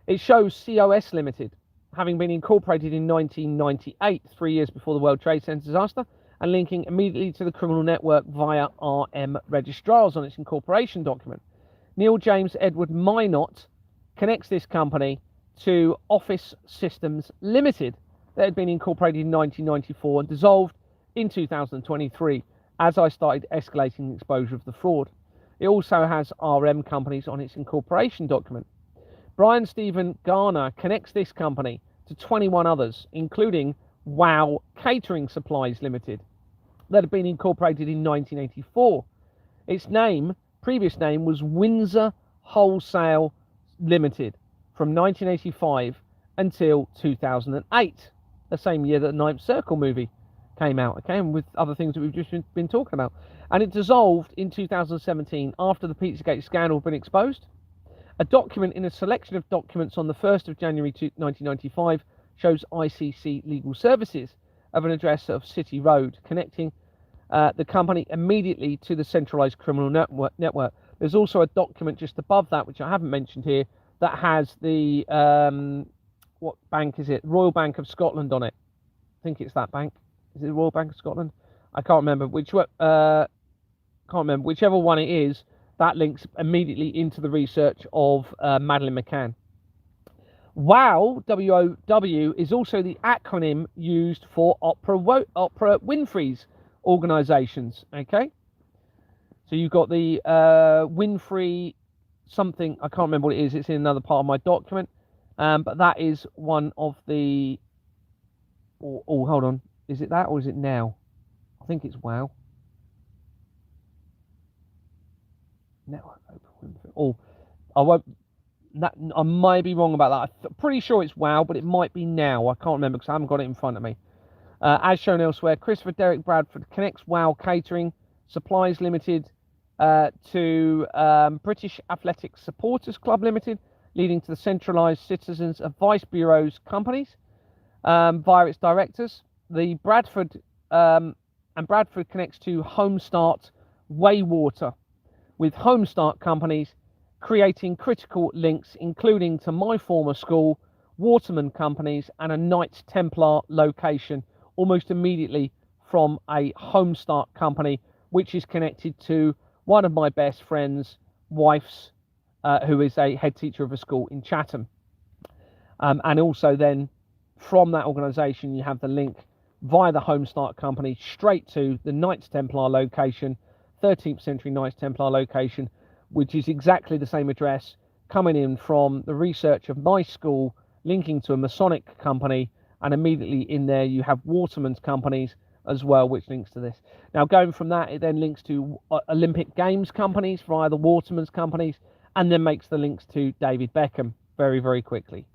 It shows COS Limited, having been incorporated in 1998, 3 years before the World Trade Center disaster, and linking immediately to the criminal network via RM registrars on its incorporation document. Neil James Edward Minot connects this company to Office Systems Limited that had been incorporated in 1994 and dissolved in 2023 as I started escalating the exposure of the fraud. It also has RM companies on its incorporation document. Brian Stephen Garner connects this company to 21 others, including Wow Catering Supplies Limited, that had been incorporated in 1984. Its previous name was Windsor Wholesale Limited from 1985 until 2008, the same year that the Ninth Circle movie came out, okay, and with other things that we've just been talking about. And it dissolved in 2017 after the Pizzagate scandal had been exposed. A document in a selection of documents on the 1st of January 1995 shows ICC Legal Services of an address of City Road, connecting the company immediately to the centralised criminal network. There's also a document just above that, which I haven't mentioned here, that has the, what bank is it? Royal Bank of Scotland on it. I think it's that bank. Is it the Royal Bank of Scotland? I can't remember whichever one it is. That links immediately into the research of Madeleine McCann. WOW, W-O-W, is also the acronym used for Oprah Winfrey's organisations, okay? So you've got the Winfrey something, I can't remember what it is, it's in another part of my document, but that is one of the, oh, hold on, is it that or is it now? I think it's WOW. Network Oprah Winfrey. Oh, I won't. I might be wrong about that. I'm pretty sure it's WOW, but it might be now. I can't remember because I haven't got it in front of me. As shown elsewhere, Christopher Derek Bradford connects WOW Catering Supplies Limited to British Athletic Supporters Club Limited, leading to the centralised Citizens Advice Bureau's companies via its directors. The Bradford connects to Homestart Waywater, with Homestart companies creating critical links, including to my former school, Waterman companies, and a Knights Templar location almost immediately from a Homestart company, which is connected to one of my best friends' wife's, who is a head teacher of a school in Chatham. And also then from that organisation, you have the link via the Homestart company straight to the Knights Templar location, 13th century Knights Templar location, which is exactly the same address coming in from the research of my school, linking to a Masonic company, and immediately in there you have Waterman's companies as well, which links to this. Now going from that, it then links to Olympic Games companies via the Waterman's companies, and then makes the links to David Beckham very, very quickly.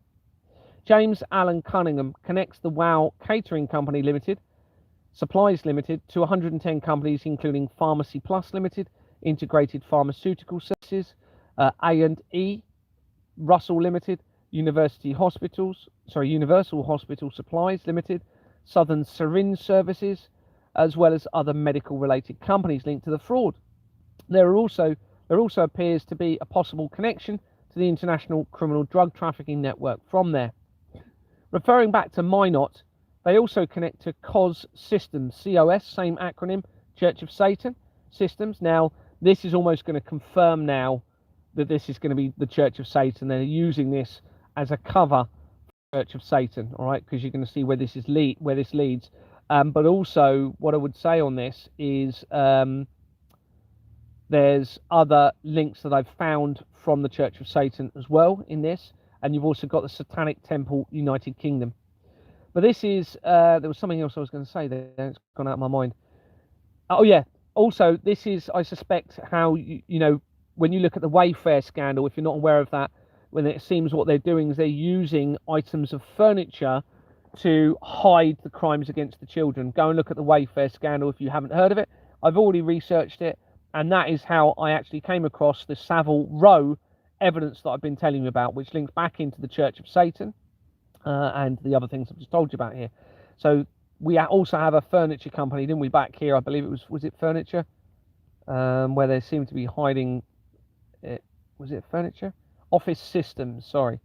James Allen Cunningham connects the WOW Catering Company Limited, Supplies Limited, to 110 companies, including Pharmacy Plus Limited, Integrated Pharmaceutical Services, A&E, Russell Limited, Universal Hospital Supplies Limited, Southern Syringe Services, as well as other medical related companies linked to the fraud. There also appears to be a possible connection to the international criminal drug trafficking network from there. Referring back to Minot, they also connect to COS Systems, COS, same acronym, Church of Satan Systems. Now, this is almost going to confirm now that this is going to be the Church of Satan. They're using this as a cover for Church of Satan, all right, because you're going to see where this leads. But also, what I would say on this is there's other links that I've found from the Church of Satan as well in this, and you've also got the Satanic Temple United Kingdom. But this is, there was something else I was going to say there, it's gone out of my mind. Oh yeah, also this is, I suspect, how, you know, when you look at the Wayfair scandal, if you're not aware of that, when it seems what they're doing is they're using items of furniture to hide the crimes against the children. Go and look at the Wayfair scandal if you haven't heard of it. I've already researched it, and that is how I actually came across the Savile Row evidence that I've been telling you about, which links back into the Church of Satan and the other things I've just told you about here. So we also have a furniture company, didn't we, back here? I believe it was it furniture? Where they seem to be hiding it. Was it furniture? Office Systems, sorry.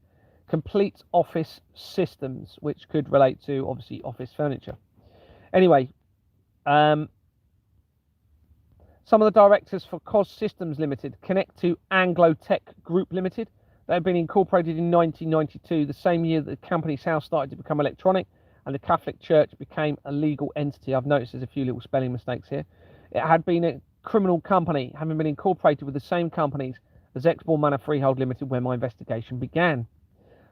Complete Office Systems, which could relate to, obviously, office furniture. Anyway, Some of the directors for COS Systems Limited connect to Anglo Tech Group Limited. They had been incorporated in 1992, the same year that the company's house started to become electronic and the Catholic Church became a legal entity. I've noticed there's a few little spelling mistakes here. It had been a criminal company, having been incorporated with the same companies as Exbourne Manor Freehold Limited when my investigation began.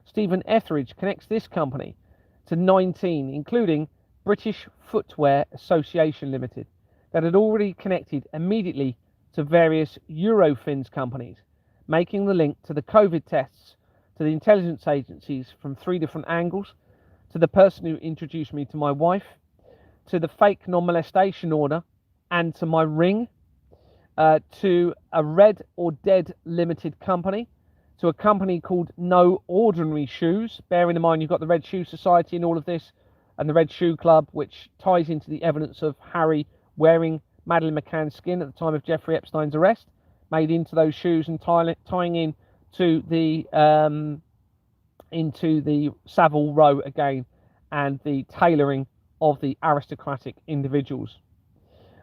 Stephen Etheridge connects this company to 19, including British Footwear Association Limited, that had already connected immediately to various Eurofins companies, making the link to the COVID tests, to the intelligence agencies from 3 different angles, to the person who introduced me to my wife, to the fake non-molestation order, and to my ring, to a Red or Dead Limited company, to a company called No Ordinary Shoes. Bearing in mind you've got the Red Shoe Society and all of this, and the Red Shoe Club, which ties into the evidence of Harry wearing Madeleine McCann's skin at the time of Jeffrey Epstein's arrest, made into those shoes and tying in to the into the Savile Row again, and the tailoring of the aristocratic individuals.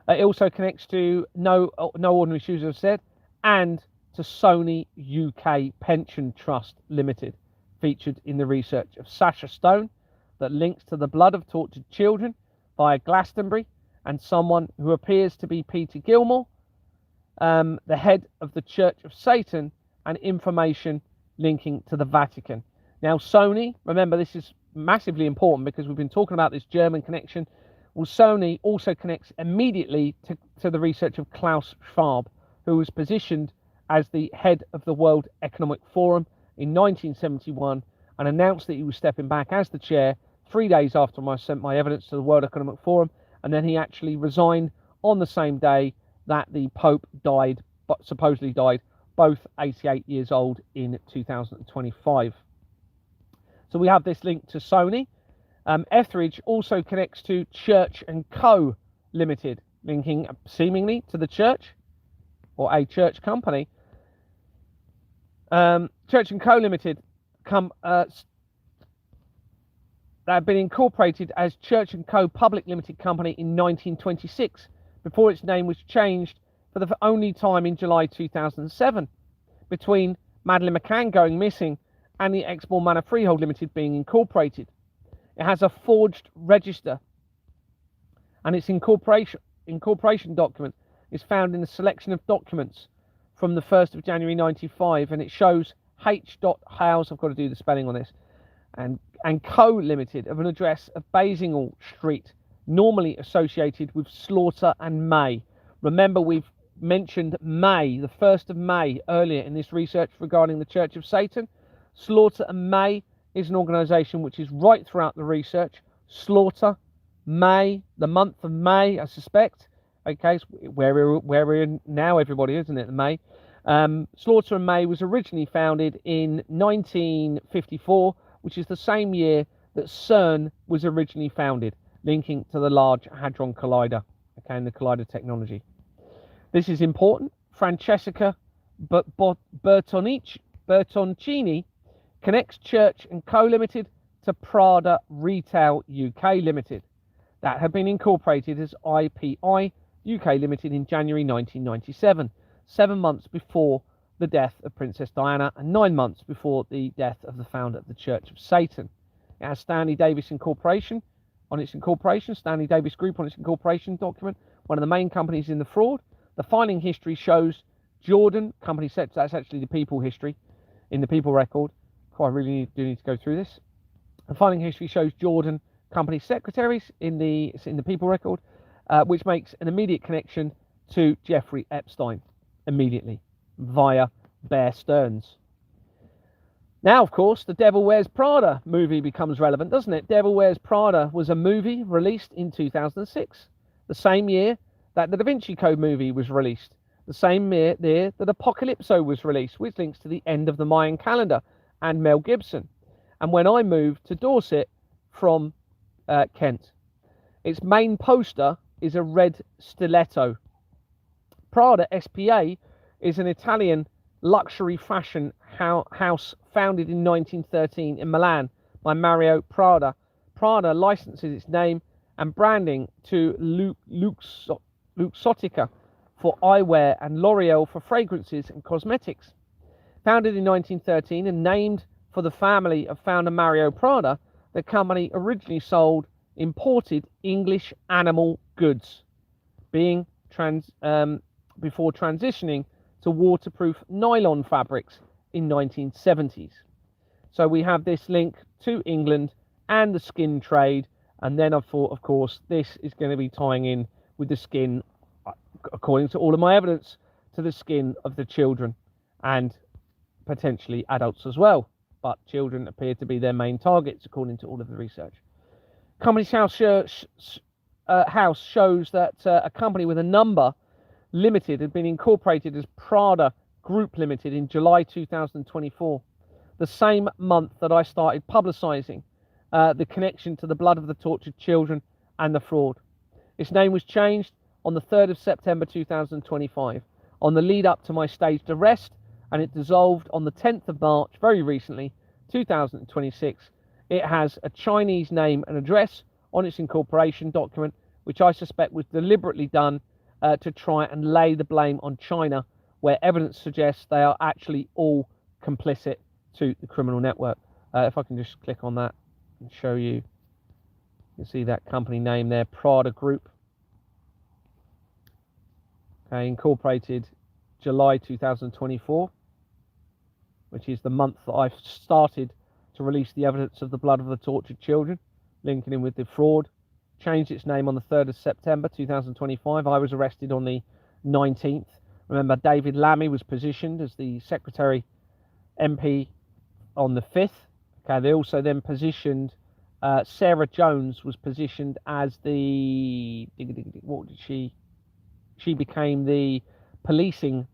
It also connects to No Ordinary Shoes, as I said, and to Sony UK Pension Trust Limited, featured in the research of Sasha Stone, that links to the blood of tortured children via Glastonbury, and someone who appears to be Peter Gilmore, the head of the Church of Satan, and information linking to the Vatican. Now, Sony, remember this is massively important because we've been talking about this German connection. Well, Sony also connects immediately to the research of Klaus Schwab, who was positioned as the head of the World Economic Forum in 1971 and announced that he was stepping back as the chair 3 days after I sent my evidence to the World Economic Forum. And then he actually resigned on the same day that the Pope died, but supposedly died, both 88 years old in 2025. So we have this link to Sony. Etheridge also connects to Church and Co. Limited, linking seemingly to the church or a church company. Church and Co. Limited that had been incorporated as Church and Co. Public Limited Company in 1926, before its name was changed for the only time in July 2007, between Madeleine McCann going missing and the Exbourne Manor Freehold Limited being incorporated. It has a forged register, and its incorporation document is found in the selection of documents from the 1st of January 95, and it shows H. Howes, I've got to do the spelling on this, and Co. Limited of an address of Basingall Street, normally associated with Slaughter and May. Remember, we've mentioned May, the 1st of May, earlier in this research regarding the Church of Satan. Slaughter and May is an organisation which is right throughout the research. Slaughter, May, the month of May, I suspect. Okay, so where we're in now, everybody, isn't it? May. Slaughter and May was originally founded in 1954, which is the same year that CERN was originally founded, linking to the Large Hadron Collider, okay, and the collider technology. This is important. Francesca Bertoncini connects Church and Co. Limited to Prada Retail UK Limited, that had been incorporated as IPI UK Limited in January 1997, 7 months before the death of Princess Diana and 9 months before the death of the founder of the Church of Satan. It has Stanley Davis Incorporation on its incorporation, Stanley Davis Group on its incorporation document, one of the main companies in the fraud. The filing history shows Jordan company sets, that's actually the people history in the people record. I really do need to go through this. The filing history shows Jordan company secretaries in the people record, which makes an immediate connection to Jeffrey Epstein immediately via Bear Stearns. Now, of course, the Devil Wears Prada movie becomes relevant, doesn't it? Devil Wears Prada was a movie released in 2006, the same year that the Da Vinci Code movie was released, the same year that Apocalypso was released, which links to the end of the Mayan calendar and Mel Gibson. And when I moved to Dorset from Kent, its main poster is a red stiletto. Prada SPA is an Italian luxury fashion house founded in 1913 in Milan by Mario Prada. Prada licenses its name and branding to Luxottica for eyewear and L'Oreal for fragrances and cosmetics. Founded in 1913 and named for the family of founder Mario Prada, the company originally sold imported English animal goods, before transitioning to waterproof nylon fabrics in 1970s. So we have this link to England and the skin trade, and then I thought, of course, this is going to be tying in with the skin, according to all of my evidence, to the skin of the children and potentially adults as well. But children appear to be their main targets, according to all of the research. Company's house shows that a company with a number limited had been incorporated as Prada Group Limited in July 2024, the same month that I started publicising the connection to the blood of the tortured children and the fraud. Its name was changed on the 3rd of September 2025, on the lead up to my staged arrest, and it dissolved on the 10th of March, very recently, 2026. It has a Chinese name and address on its incorporation document, which I suspect was deliberately done to try and lay the blame on China, where evidence suggests they are actually all complicit to the criminal network. If I can just click on that and show you, you can see that company name there, Prada Group. Okay, incorporated July 2024, which is the month that I've started to release the evidence of the blood of the tortured children, linking in with the fraud. Changed its name on the 3rd of September 2025. I was arrested on the 19th. Remember, David Lammy was positioned as the Secretary MP on the 5th. Okay, they also then positioned Sarah Jones was positioned as the what did she became the policing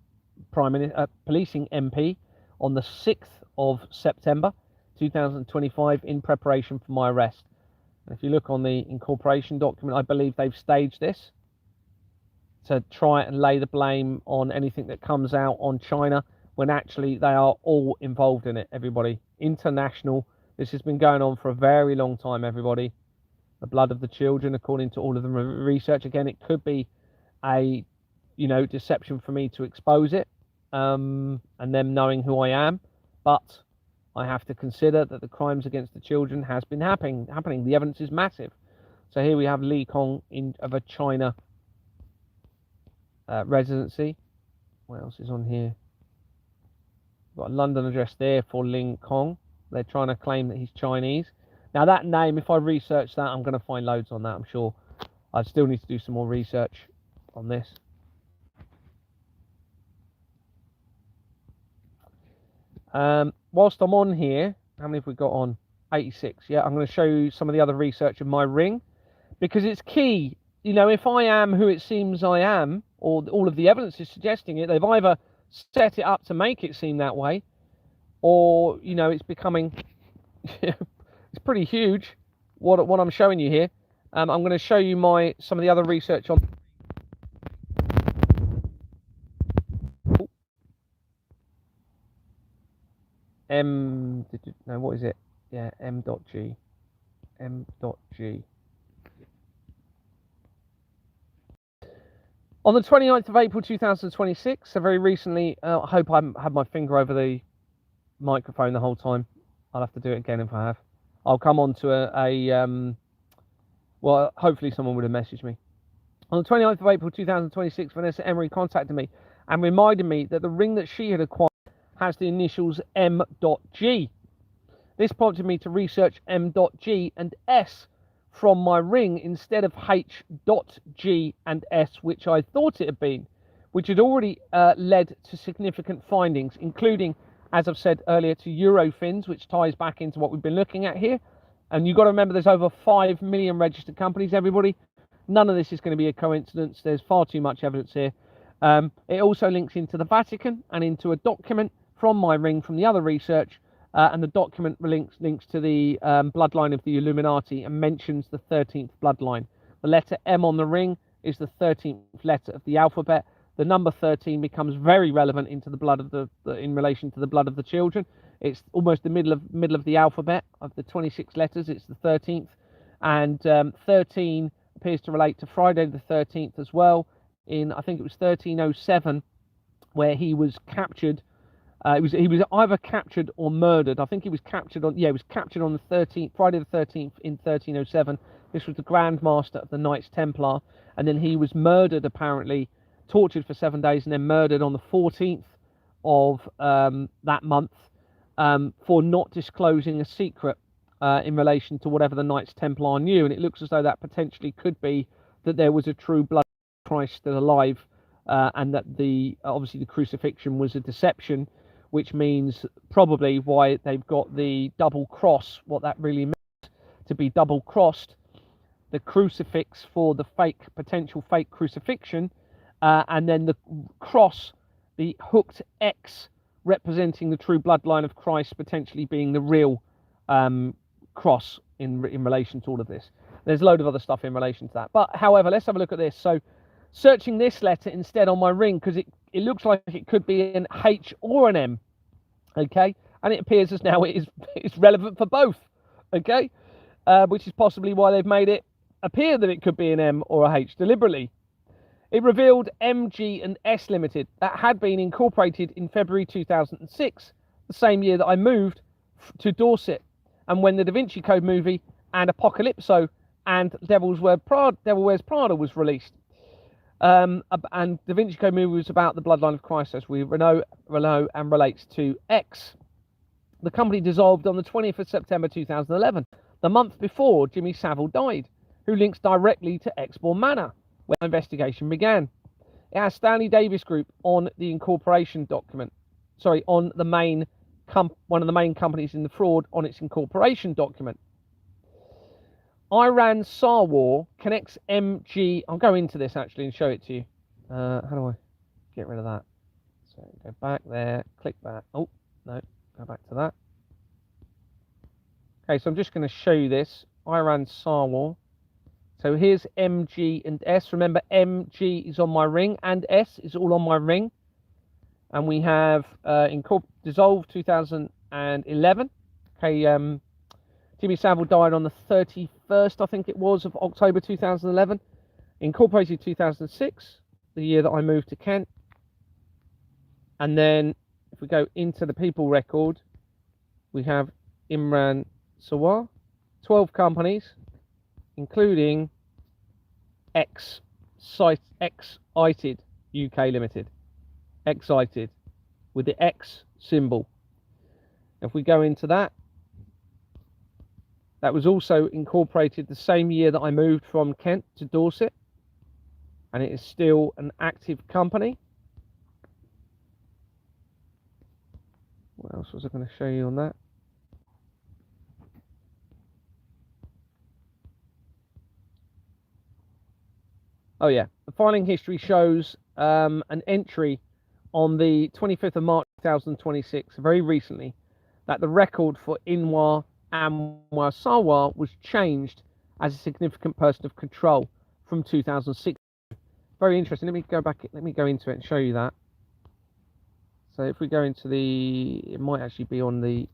policing MP on the 6th of September 2025 in preparation for my arrest. And if you look on the incorporation document, I believe they've staged this to try and lay the blame on anything that comes out on China, when actually they are all involved in it, everybody. International. This has been going on for a very long time, everybody. The blood of the children, according to all of the research. Again, it could be a, deception for me to expose it, and them knowing who I am. But I have to consider that the crimes against the children has been happening. The evidence is massive. So here we have Li Kong of a China residency. What else is on here? Got a London address there for Ling Kong. They're trying to claim that he's Chinese. Now that name, if I research that, I'm going to find loads on that, I'm sure. I still need to do some more research on this. Whilst I'm on here, how many have we got on? 86. Yeah, I'm going to show you some of the other research of my ring, because it's key. If I am who it seems I am, or all of the evidence is suggesting it, they've either set it up to make it seem that way, or it's becoming it's pretty huge what I'm showing you here. I'm going to show you some of the other research on what is it? Yeah, M.G. On the 29th of April 2026, so very recently, I hope I had my finger over the microphone the whole time. I'll have to do it again if I have. I'll come on to well, hopefully someone would have messaged me. On the 29th of April 2026, Vanessa Emery contacted me and reminded me that the ring that she had acquired has the initials M.G. This prompted me to research M.G and S from my ring instead of H.G and S, which I thought it had been, which had already led to significant findings, including, as I've said earlier, to Eurofins, which ties back into what we've been looking at here. And you've got to remember there's over 5 million registered companies, everybody. None of this is going to be a coincidence. There's far too much evidence here. It also links into the Vatican and into a document from my ring from the other research. And the document links to the bloodline of the Illuminati and mentions the 13th bloodline. The letter M on the ring is the 13th letter of the alphabet. The number 13 becomes very relevant into the blood of in relation to the blood of the children. It's almost the middle of the alphabet of the 26 letters. It's the 13th. And 13 appears to relate to Friday the 13th as well, in, I think it was 1307, where he was captured. He was either captured or murdered. I think he was captured on, yeah, he was captured on the 13th, Friday the 13th in 1307. This was the Grand Master of the Knights Templar, and then he was murdered, apparently, tortured for 7 days, and then murdered on the 14th of that month for not disclosing a secret in relation to whatever the Knights Templar knew. And it looks as though that potentially could be that there was a true blood Christ still alive, and that obviously the crucifixion was a deception, which means probably why they've got the double cross, what that really means, to be double crossed, the crucifix for the potential fake crucifixion, and then the cross, the hooked X representing the true bloodline of Christ, potentially being the real cross in relation to all of this. There's a load of other stuff in relation to that. But however, let's have a look at this. So searching this letter instead on my ring, because it looks like it could be an H or an M, okay, and it appears as now it's relevant for both, okay, which is possibly why they've made it appear that it could be an M or a H deliberately. It revealed MG and S Limited that had been incorporated in February 2006, the same year that I moved to Dorset, and when the Da Vinci Code movie and Apocalypso and Devil Wears Prada was released. And Da Vinci Code movie was about the bloodline of Christ, as we know, and relates to X. The company dissolved on the 20th of September 2011, the month before Jimmy Savile died, who links directly to Exmoor Manor, where the investigation began. It has Stanley Davis Group on the incorporation document. Sorry, on the main one of the main companies in the fraud on its incorporation document. Iran Tsar War connects MG. I'll go into this actually and show it to you. How do I get rid of that? So go back there, click that. Oh, no, go back to that. Okay, so I'm just going to show you this. Iran Tsar War. So here's MG and S. Remember, MG is on my ring and S is all on my ring. And we have dissolved 2011. Okay, Jimmy Savile died on the 31st, I think it was, of October 2011. Incorporated 2006, the year that I moved to Kent. And then if we go into the people record, we have Imran Sawar, 12 companies, including Excited UK Limited. Excited with the X symbol. If we go into that, that was also incorporated the same year that I moved from Kent to Dorset, and it is still an active company. What else was I going to show you on that? Oh yeah, the filing history shows an entry on the 25th of March 2026, very recently, that the record for Anwar Sawar was changed as a significant person of control from 2006. Very interesting. Let me go into it and show you that. So if we go into it might actually be on the.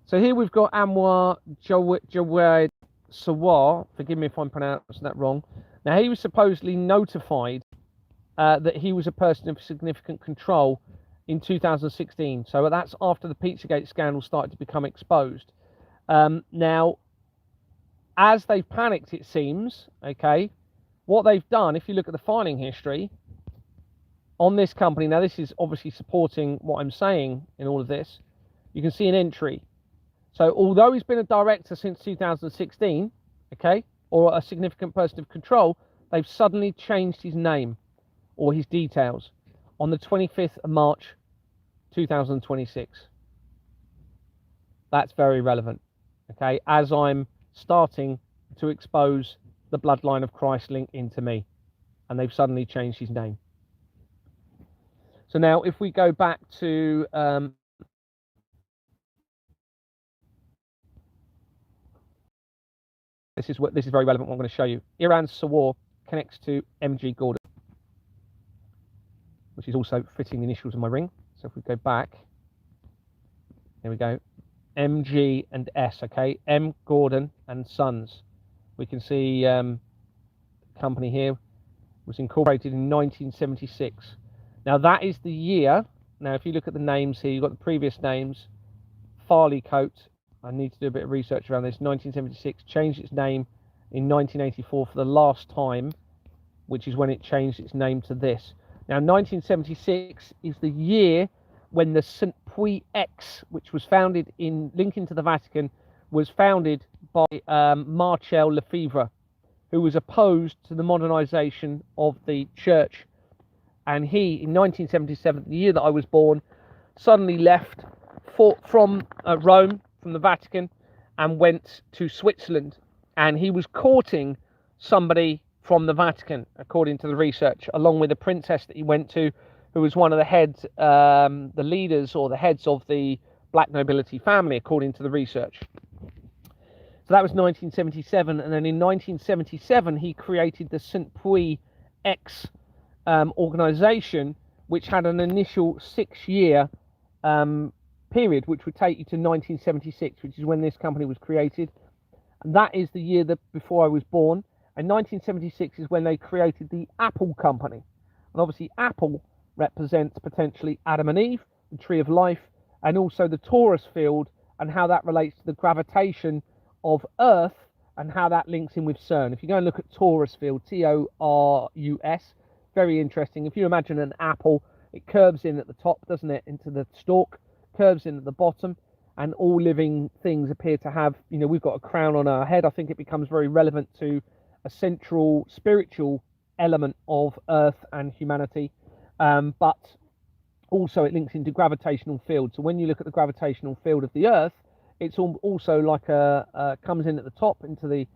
So here we've got Anwar Jawed Sawar. Forgive me if I'm pronouncing that wrong. Now, he was supposedly notified that he was a person of significant control in 2016. So that's after the Pizzagate scandal started to become exposed. Now, as they've panicked, it seems, okay, what they've done, if you look at the filing history on this company, now this is obviously supporting what I'm saying in all of this, you can see an entry. So although he's been a director since 2016, okay, or a significant person of control, they've suddenly changed his name or his details on the 25th of March 2026. That's very relevant, okay, as I'm starting to expose the bloodline of Christ link into me, and they've suddenly changed his name. So now if we go back to this is very relevant what I'm going to show you. Iran Sawar connects to MG Gordon, which is also fitting the initials of my ring. So if we go back, here we go. MG and S, okay? M. Gordon and Sons. We can see company here was incorporated in 1976. Now that is the year. Now if you look at the names here, you've got the previous names. Farley Coat. I need to do a bit of research around this. 1976, changed its name in 1984 for the last time, which is when it changed its name to this. Now 1976 is the year when the St. Puy X, which was founded in linking to the Vatican, was founded by Marcel Lefebvre, who was opposed to the modernization of the church. And he, in 1977, the year that I was born, suddenly left from Rome, from the Vatican, and went to Switzerland. And he was courting somebody from the Vatican, according to the research, along with a princess that he went to, who was one of the heads, the leaders or the heads of the black nobility family, according to the research. So that was 1977, and then in 1977 he created the St. Puy X organization, which had an initial 6-year period, which would take you to 1976, which is when this company was created. And that is the year that before I was born. And 1976 is when they created the Apple Company. And obviously Apple represents potentially Adam and Eve, the tree of life, and also the torus field and how that relates to the gravitation of Earth and how that links in with CERN. If you go and look at torus field, Torus, very interesting. If you imagine an apple, it curves in at the top, doesn't it, into the stalk, curves in at the bottom, and all living things appear to have, you know, we've got a crown on our head. I think it becomes very relevant to a central spiritual element of Earth and humanity, but also it links into gravitational field. So when you look at the gravitational field of the Earth, it's also like comes in at the top into the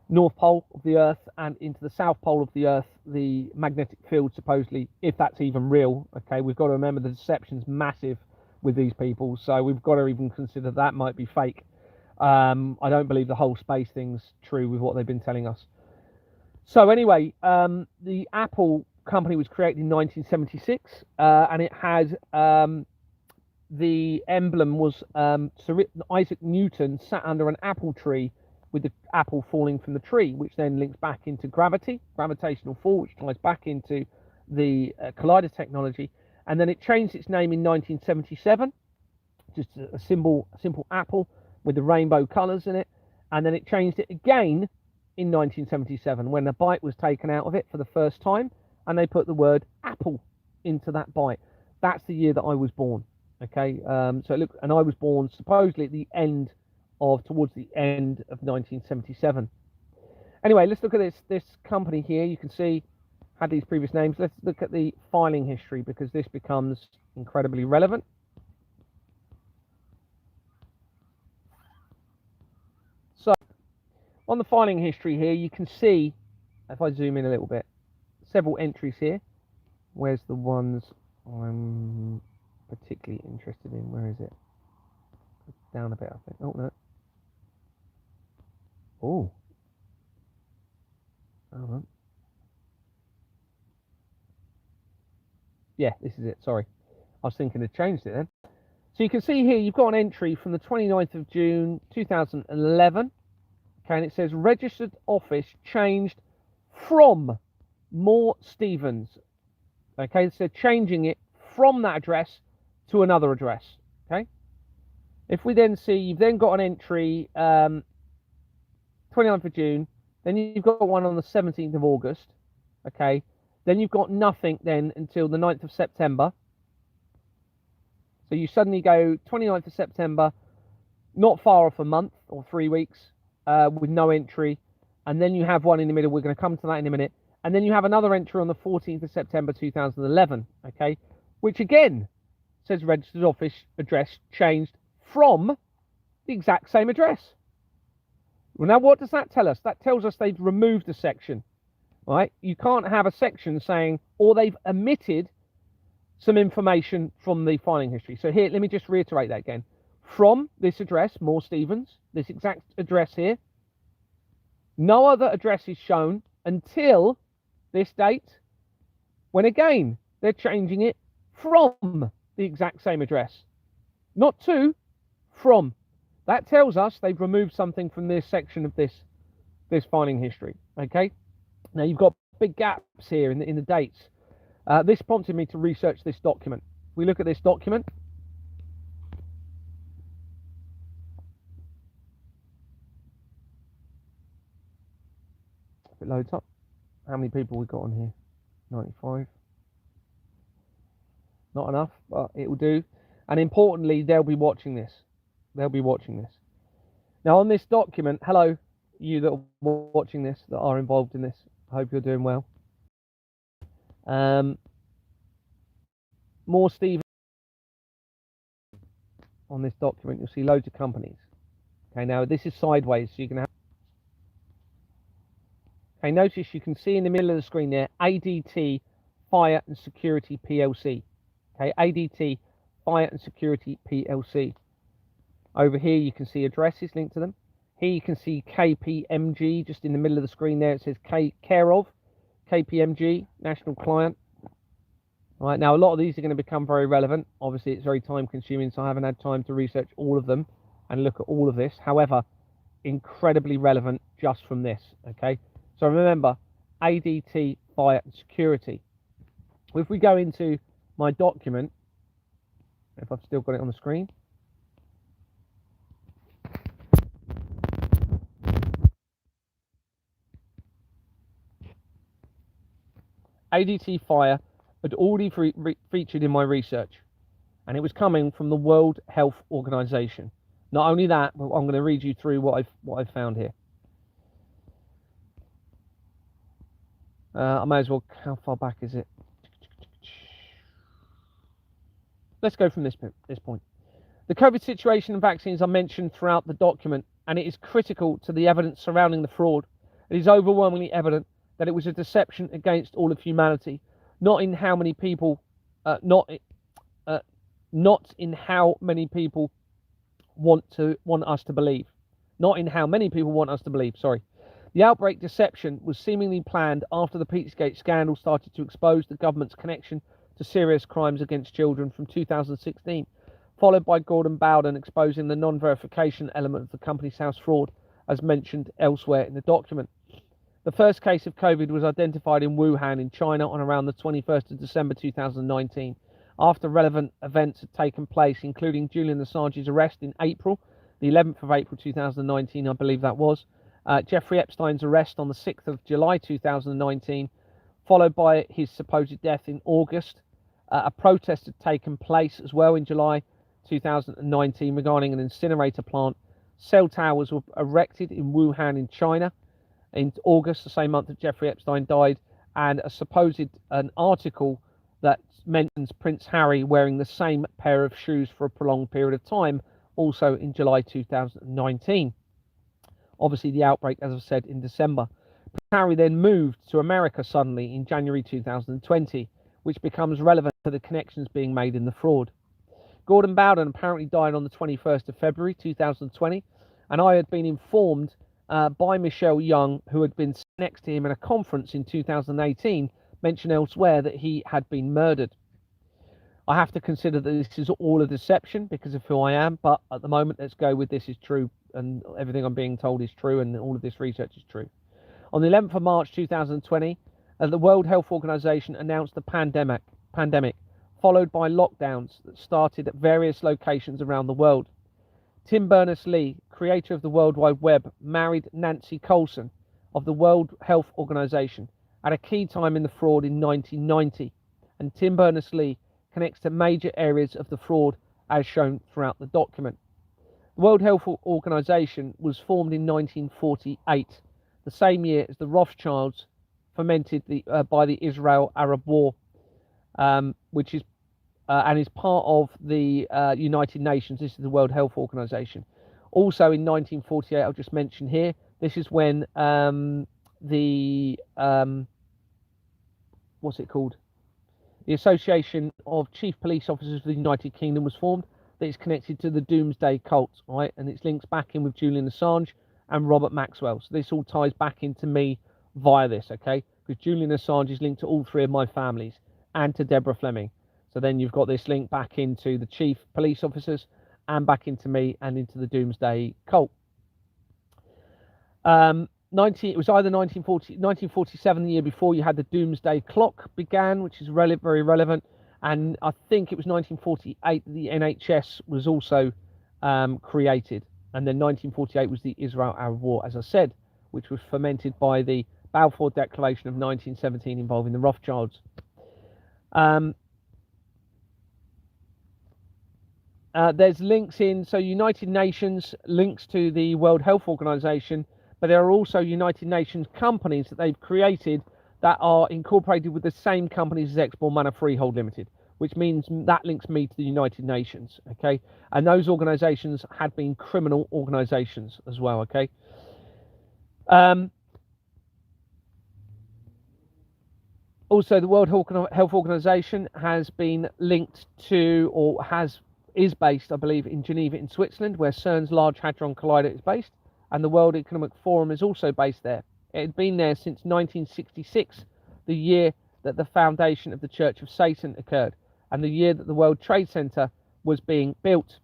North Pole of the Earth and into the South Pole of the Earth, the magnetic field, supposedly, if that's even real. Okay, we've got to remember the deception's massive with these people, so we've got to even consider that might be fake. I don't believe the whole space thing's true with what they've been telling us. So anyway, the Apple company was created in 1976, and it had the emblem was Sir Isaac Newton sat under an apple tree with the apple falling from the tree, which then links back into gravitational force, which ties back into the collider technology. And then it changed its name in 1977, just a simple apple with the rainbow colours in it. And then it changed it again in 1977 when a bite was taken out of it for the first time, and they put the word apple into that bite. That's the year that I was born. Okay, so it looked, and I was born supposedly at towards the end of 1977. Anyway, let's look at this company here. You can see had these previous names. Let's look at the filing history, because this becomes incredibly relevant. So on the filing history here, you can see, if I zoom in a little bit, several entries here. Where's the ones I'm particularly interested in? Where is it? Down a bit, I think. Oh no. Oh. Hold on. Yeah, this is it. Sorry, I was thinking I changed it then. So you can see here you've got an entry from the 29th of June 2011. Okay, and it says registered office changed from Moore Stevens. Okay, so changing it from that address to another address. Okay, if we then see, you've then got an entry 29th of June, then you've got one on the 17th of August. Okay, then you've got nothing then until the 9th of September. So you suddenly go 29th of September, not far off a month or 3 weeks, with no entry. And then you have one in the middle. We're going to come to that in a minute. And then you have another entry on the 14th of September 2011, okay, which again says registered office address changed from the exact same address. Well, now what does that tell us? That tells us they've removed a section, right? You can't have a section saying, or they've omitted some information from the filing history. So here, let me just reiterate that again. From this address, Moore Stevens, this exact address here, no other address is shown until this date, when again, they're changing it from the exact same address. Not to, from. That tells us they've removed something from this section of this filing history. Okay. Now you've got big gaps here in the dates. This prompted me to research this document. We look at this document. If it loads up, how many people we got on here? 95. Not enough, but it will do. And importantly, they'll be watching this. They'll be watching this. Now on this document, hello, you that are watching this, that are involved in this. I hope you're doing well. More Steve on this document. You'll see loads of companies. Okay, now this is sideways, so you can have. Okay, notice you can see in the middle of the screen there, ADT Fire and Security PLC. Okay, ADT Fire and Security PLC. Over here you can see addresses linked to them. Here you can see KPMG, just in the middle of the screen there it says care of, KPMG, national client. All right, now a lot of these are going to become very relevant. Obviously it's very time consuming, so I haven't had time to research all of them and look at all of this. However, incredibly relevant just from this, okay? So remember, ADT Fire and Security. If we go into my document, if I've still got it on the screen. ADT Fire had already featured in my research, and it was coming from the World Health Organization. Not only that, but I'm going to read you through what I've found here. I may as well, how far back is it? Let's go from this point. The COVID situation and vaccines are mentioned throughout the document, and it is critical to the evidence surrounding the fraud. It is overwhelmingly evident that it was a deception against all of humanity, not in how many people, not in how many people want us to believe. Not in how many people want us to believe. Sorry. The outbreak deception was seemingly planned after the Pizzagate scandal started to expose the government's connection to serious crimes against children from 2016, followed by Gordon Bowden exposing the non-verification element of the company's house fraud, as mentioned elsewhere in the document. The first case of COVID was identified in Wuhan in China on around the 21st of December 2019, after relevant events had taken place, including Julian Assange's arrest in April, the 11th of April 2019, I believe that was, Jeffrey Epstein's arrest on the 6th of July 2019, followed by his supposed death in August. A protest had taken place as well in July 2019 regarding an incinerator plant. Cell towers were erected in Wuhan in China in August, the same month that Jeffrey Epstein died, and an article that mentions Prince Harry wearing the same pair of shoes for a prolonged period of time, also in July 2019. Obviously, the outbreak, as I've said, in December. Prince Harry then moved to America suddenly in January 2020, which becomes relevant to the connections being made in the fraud. Gordon Bowden apparently died on the 21st of February 2020, and I had been informed by Michelle Young, who had been next to him in a conference in 2018, mentioned elsewhere that he had been murdered. I have to consider that this is all a deception because of who I am, but at the moment, let's go with this is true, and everything I'm being told is true, and all of this research is true. On the 11th of March 2020, the World Health Organization announced the pandemic, followed by lockdowns that started at various locations around the world. Tim Berners-Lee, creator of the World Wide Web, married Nancy Coulson of the World Health Organization at a key time in the fraud in 1990, and Tim Berners-Lee connects to major areas of the fraud as shown throughout the document. The World Health Organization was formed in 1948, the same year as the Rothschilds, fomented by the Israel-Arab War, which is and is part of the United Nations. This is the World Health Organization. Also in 1948, I'll just mention here, this is when what's it called? The Association of Chief Police Officers of the United Kingdom was formed. That is connected to the Doomsday Cult, right? And it's links back in with Julian Assange and Robert Maxwell. So this all ties back into me via this, okay? Because Julian Assange is linked to all three of my families and to Deborah Fleming. So then you've got this link back into the chief police officers and back into me and into the Doomsday cult. It was either 1947, the year before, you had the Doomsday Clock began, which is very relevant, and I think it was 1948 that the NHS was also created, and then 1948 was the Israel-Arab War, as I said, which was fomented by the Balfour Declaration of 1917 involving the Rothschilds. There's links in, so United Nations links to the World Health Organization, but there are also United Nations companies that they've created that are incorporated with the same companies as Exmoor Manor Freehold Limited, which means that links me to the United Nations, okay? And those organizations had been criminal organizations as well, okay? Also, the World Health Organization has been linked to, or is based, I believe, in Geneva in Switzerland, where CERN's Large Hadron Collider is based, and the World Economic Forum is also based there. It had been there since 1966, the year that the foundation of the Church of Satan occurred, and the year that the World Trade Center was being built.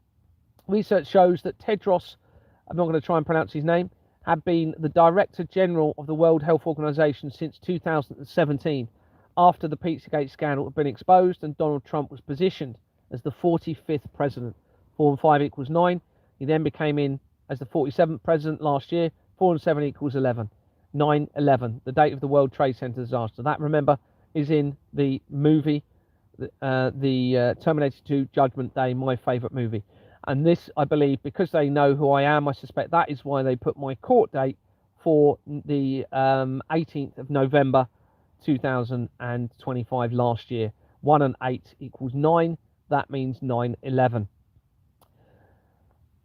Research shows that Tedros, I'm not going to try and pronounce his name, had been the Director General of the World Health Organization since 2017, after the Pizzagate scandal had been exposed and Donald Trump was positioned as the 45th president. 4 and 5 equals 9. He then became in as the 47th president last year. 4 and 7 equals 11. 9/11, the date of the World Trade Center disaster. That, remember, is in the movie, the Terminator 2 Judgment Day, my favourite movie. And this, I believe, because they know who I am, I suspect that is why they put my court date for the 18th of November 2025 last year. 1 and 8 equals 9. That means 9/11.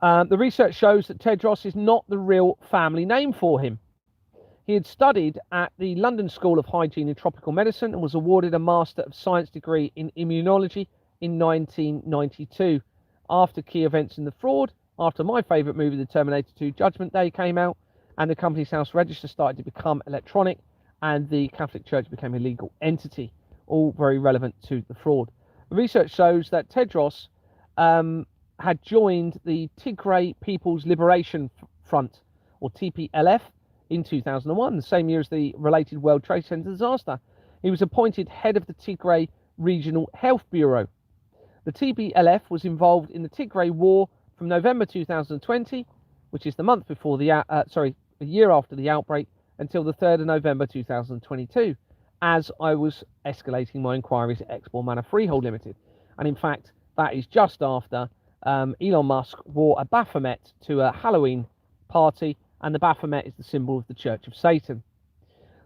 The research shows that Tedros is not the real family name for him. He had studied at the London School of Hygiene and Tropical Medicine and was awarded a Master of Science degree in Immunology in 1992. After key events in the fraud, after my favourite movie, The Terminator 2 Judgment Day, came out, and the company's house register started to become electronic, and the Catholic Church became a legal entity, all very relevant to the fraud. The research shows that Tedros had joined the Tigray People's Liberation Front, or TPLF, in 2001, the same year as the related World Trade Center disaster. He was appointed head of the Tigray Regional Health Bureau. The TPLF was involved in the Tigray War from November 2020, which is the month before the a year after the outbreak, until the 3rd of November 2022, as I was escalating my inquiries at Exmoor Manor Freehold Limited. And in fact, that is just after Elon Musk wore a Baphomet to a Halloween party, and the Baphomet is the symbol of the Church of Satan.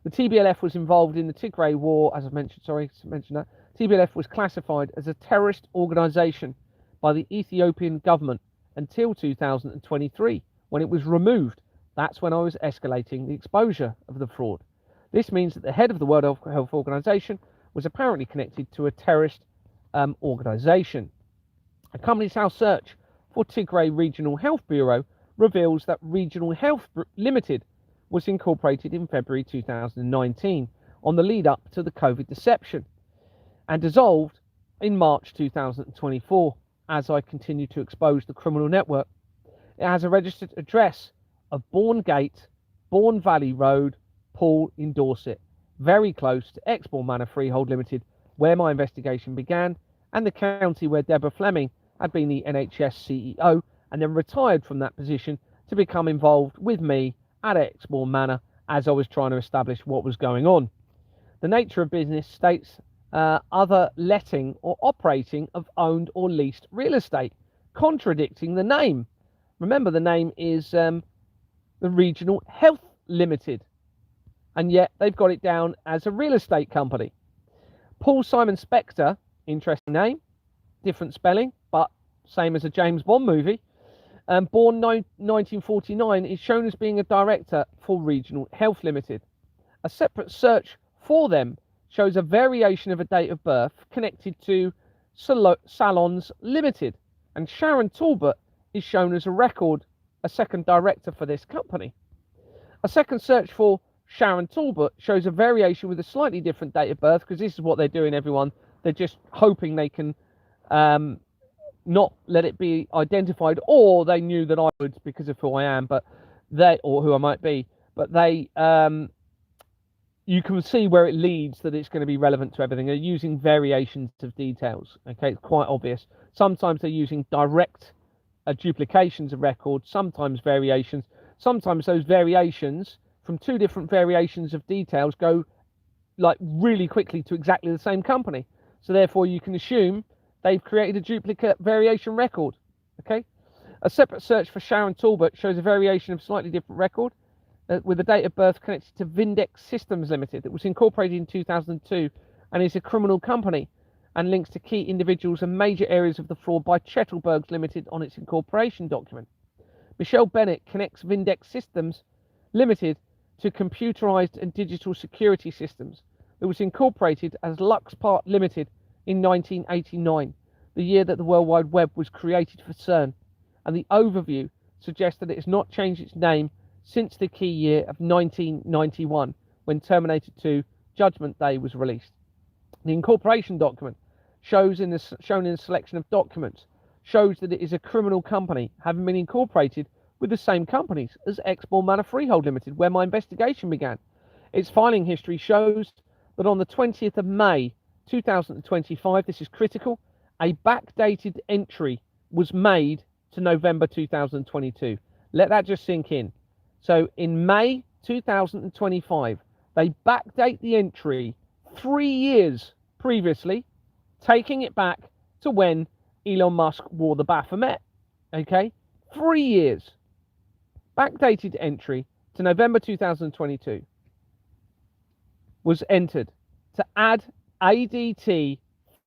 The TPLF was involved in the Tigray War, as I mentioned, that. TPLF was classified as a terrorist organization by the Ethiopian government until 2023, when it was removed. That's when I was escalating the exposure of the fraud. This means that the head of the World Health Organization was apparently connected to a terrorist organization. A Companies House search for Tigray Regional Health Bureau reveals that Regional Health Limited was incorporated in February 2019 on the lead up to the COVID deception, and dissolved in March 2024 as I continue to expose the criminal network. It has a registered address of Bourne Gate, Bourne Valley Road, Poole in Dorset, very close to Exmoor Manor Freehold Limited, where my investigation began, and the county where Deborah Fleming had been the NHS CEO and then retired from that position to become involved with me at Exmoor Manor as I was trying to establish what was going on. The nature of business states other letting or operating of owned or leased real estate, contradicting the name. Remember, the name is the Regional Health Limited, and yet they've got it down as a real estate company. Paul Simon Spector, interesting name, different spelling, but same as a James Bond movie. Born 1949, is shown as being a director for Regional Health Limited. A separate search for them shows a variation of a date of birth connected to Salons Limited, and Sharon Talbot is shown as a second director for this company. A second search for Sharon Talbot shows a variation with a slightly different date of birth, because this is what they're doing, everyone. They're just hoping they can not let it be identified, or they knew that I would because of who I am, but or who I might be, but you can see where it leads, that it's going to be relevant to everything. They're using variations of details. Okay, it's quite obvious. Sometimes they're using direct duplications of records, sometimes variations. Sometimes those variations from two different variations of details go like really quickly to exactly the same company. So therefore you can assume they've created a duplicate variation record. Okay, a separate search for Sharon Talbot shows a variation of slightly different record with a date of birth connected to Vindex Systems Limited that was incorporated in 2002 and is a criminal company, and links to key individuals and major areas of the fraud by Chettelbergs Limited on its incorporation document. Michelle Bennett connects Vindex Systems Limited to computerized and digital security systems that was incorporated as LuxPart Limited in 1989, the year that the World Wide Web was created for CERN, and the overview suggests that it has not changed its name since the key year of 1991, when Terminator 2 Judgment Day was released. The incorporation document shown in a selection of documents shows that it is a criminal company, having been incorporated with the same companies as Exmoor Manor Freehold Limited, where my investigation began. Its filing history shows that on the 20th of May 2025, this is critical, a backdated entry was made to November 2022. Let that just sink in. So in May 2025, they backdate the entry 3 years previously, taking it back to when Elon Musk wore the Baphomet. Okay, 3 years. Backdated entry to November 2022 was entered to add ADT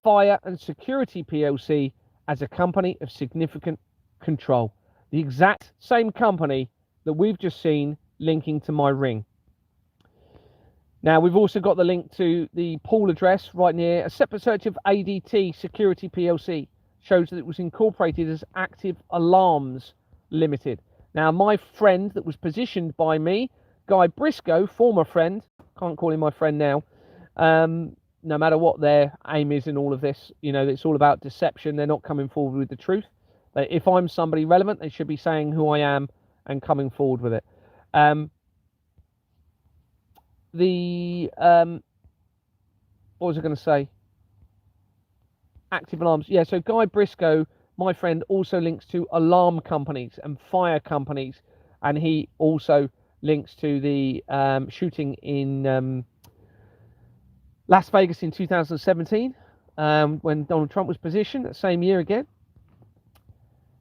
Fire and Security PLC as a company of significant control. The exact same company that we've just seen linking to my ring. Now, we've also got the link to the pool address right near. A separate search of ADT Security PLC shows that it was incorporated as Active Alarms Limited. Now, my friend that was positioned by me, Guy Briscoe, former friend, can't call him my friend now, no matter what their aim is in all of this, you know, it's all about deception. They're not coming forward with the truth. If I'm somebody relevant, they should be saying who I am and coming forward with it. What was I going to say? Active alarms. Yeah, so Guy Briscoe, my friend, also links to alarm companies and fire companies, and he also links to the shooting in Las Vegas in 2017, when Donald Trump was positioned, that same year again.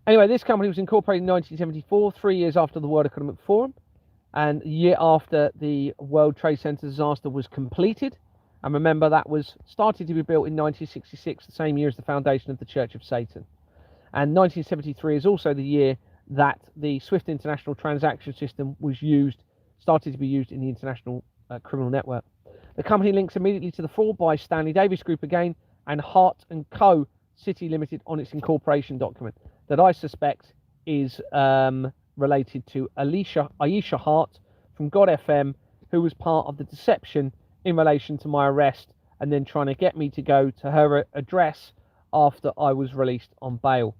Anyway, this company was incorporated in 1974, 3 years after the World Economic Forum, and a year after the World Trade Center disaster was completed. And remember, that was started to be built in 1966, the same year as the foundation of the Church of Satan. And 1973 is also the year that the SWIFT International Transaction System was started to be used in the international criminal network. The company links immediately to the fraud by Stanley Davis Group again, and Hart and Co. City Limited on its incorporation document that I suspect is related to Aisha Hart from God FM, who was part of the deception in relation to my arrest and then trying to get me to go to her address after I was released on bail.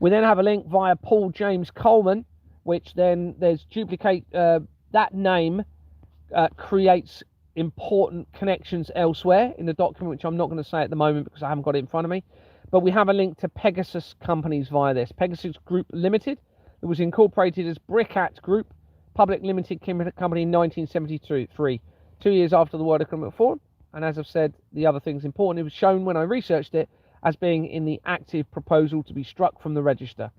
We then have a link via Paul James Coleman, which then there's duplicate that name creates important connections elsewhere in the document, which I'm not going to say at the moment because I haven't got it in front of me. But we have a link to Pegasus companies via this. Pegasus Group Limited, that was incorporated as Bricat Group Public Limited Company in 1973, 2 years after the World Economic Forum. And as I've said, the other thing's important. It was shown when I researched it as being in the active proposal to be struck from the register.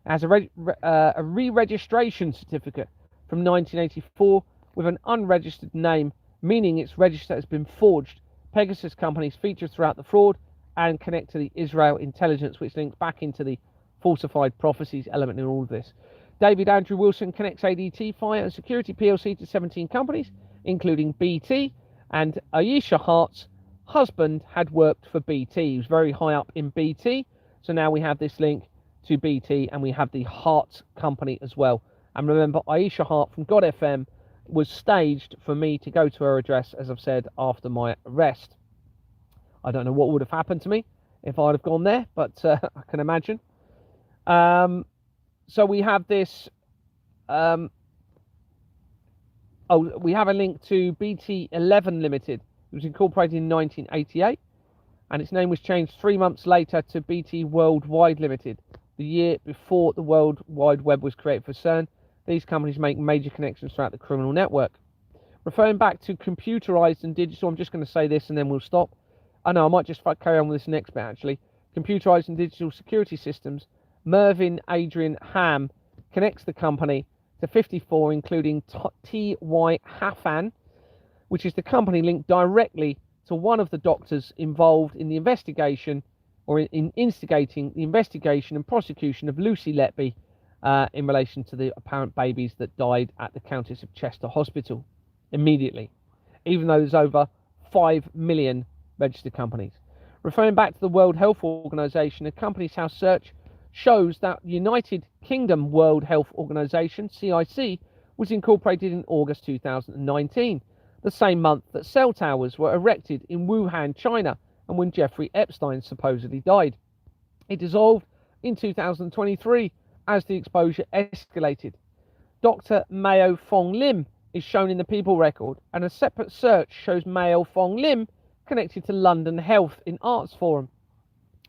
As a re-registration certificate from 1984 with an unregistered name, meaning its register has been forged. Pegasus companies feature throughout the fraud and connect to the Israel intelligence, which links back into the falsified prophecies element in all of this. David Andrew Wilson connects ADT Fire and Security PLC to 17 companies, including BT, and Aisha Hart's husband had worked for BT. He was very high up in BT, so now we have this link to BT, and we have the Hart company as well. And remember, Aisha Hart from God FM was staged for me to go to her address, as I've said, after my arrest. I don't know what would have happened to me if I'd have gone there, but I can imagine. So we have this. We have a link to BT11 Limited. It was incorporated in 1988, and its name was changed 3 months later to BT Worldwide Limited, the year before the World Wide Web was created for CERN. These companies make major connections throughout the criminal network. Referring back to computerized and digital, I'm just going to say this and then we'll stop. I know I might just carry on with this next bit actually. Computerized and digital security systems. Mervyn Adrian Ham connects the company to 54, including T.Y. Hafan, which is the company linked directly to one of the doctors involved in the investigation, or in instigating the investigation and prosecution of Lucy Letby in relation to the apparent babies that died at the Countess of Chester Hospital immediately, even though there's over 5 million registered companies. Referring back to the World Health Organization, a Companies House search shows that United Kingdom World Health Organization, CIC, was incorporated in August 2019, the same month that cell towers were erected in Wuhan, China, and when Jeffrey Epstein supposedly died. It dissolved in 2023 as the exposure escalated. Dr. Mao Fong Lim is shown in the People record, and a separate search shows Mao Fong Lim connected to London Health in Arts Forum.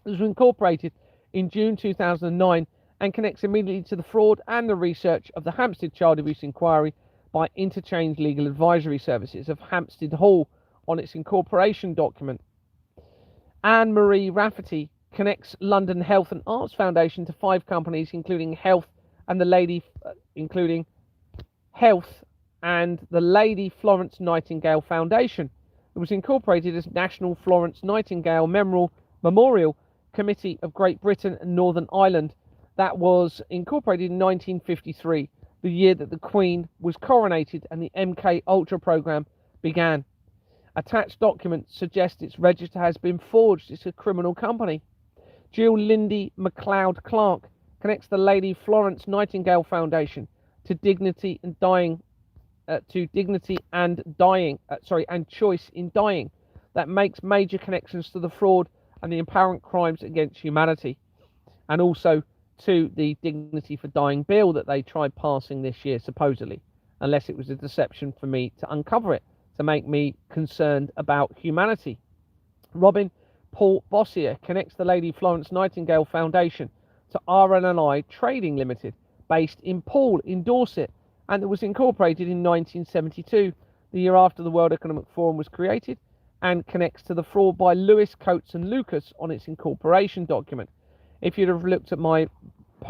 It was incorporated in June 2009 and connects immediately to the fraud and the research of the Hampstead Child Abuse Inquiry by Interchange Legal Advisory Services of Hampstead Hall on its incorporation document. Anne-Marie Rafferty connects London Health and Arts Foundation to 5 companies, including Health and the Lady Florence Nightingale Foundation. It was incorporated as National Florence Nightingale Memorial Committee of Great Britain and Northern Ireland. That was incorporated in 1953, the year that the Queen was coronated and the MK Ultra program began. Attached documents suggest its register has been forged. It's a criminal company. Jill Lindy MacLeod Clark connects the Lady Florence Nightingale Foundation to dignity and choice in dying. That makes major connections to the fraud and the apparent crimes against humanity, and also to the Dignity for Dying bill that they tried passing this year, supposedly, unless it was a deception for me to uncover it, to make me concerned about humanity. Robin Paul Bossier connects the Lady Florence Nightingale Foundation to RNLI Trading Limited, based in Poole in Dorset, and it was incorporated in 1972, the year after the World Economic Forum was created, and connects to the fraud by Lewis, Coates and Lucas on its incorporation document. If you'd have looked at my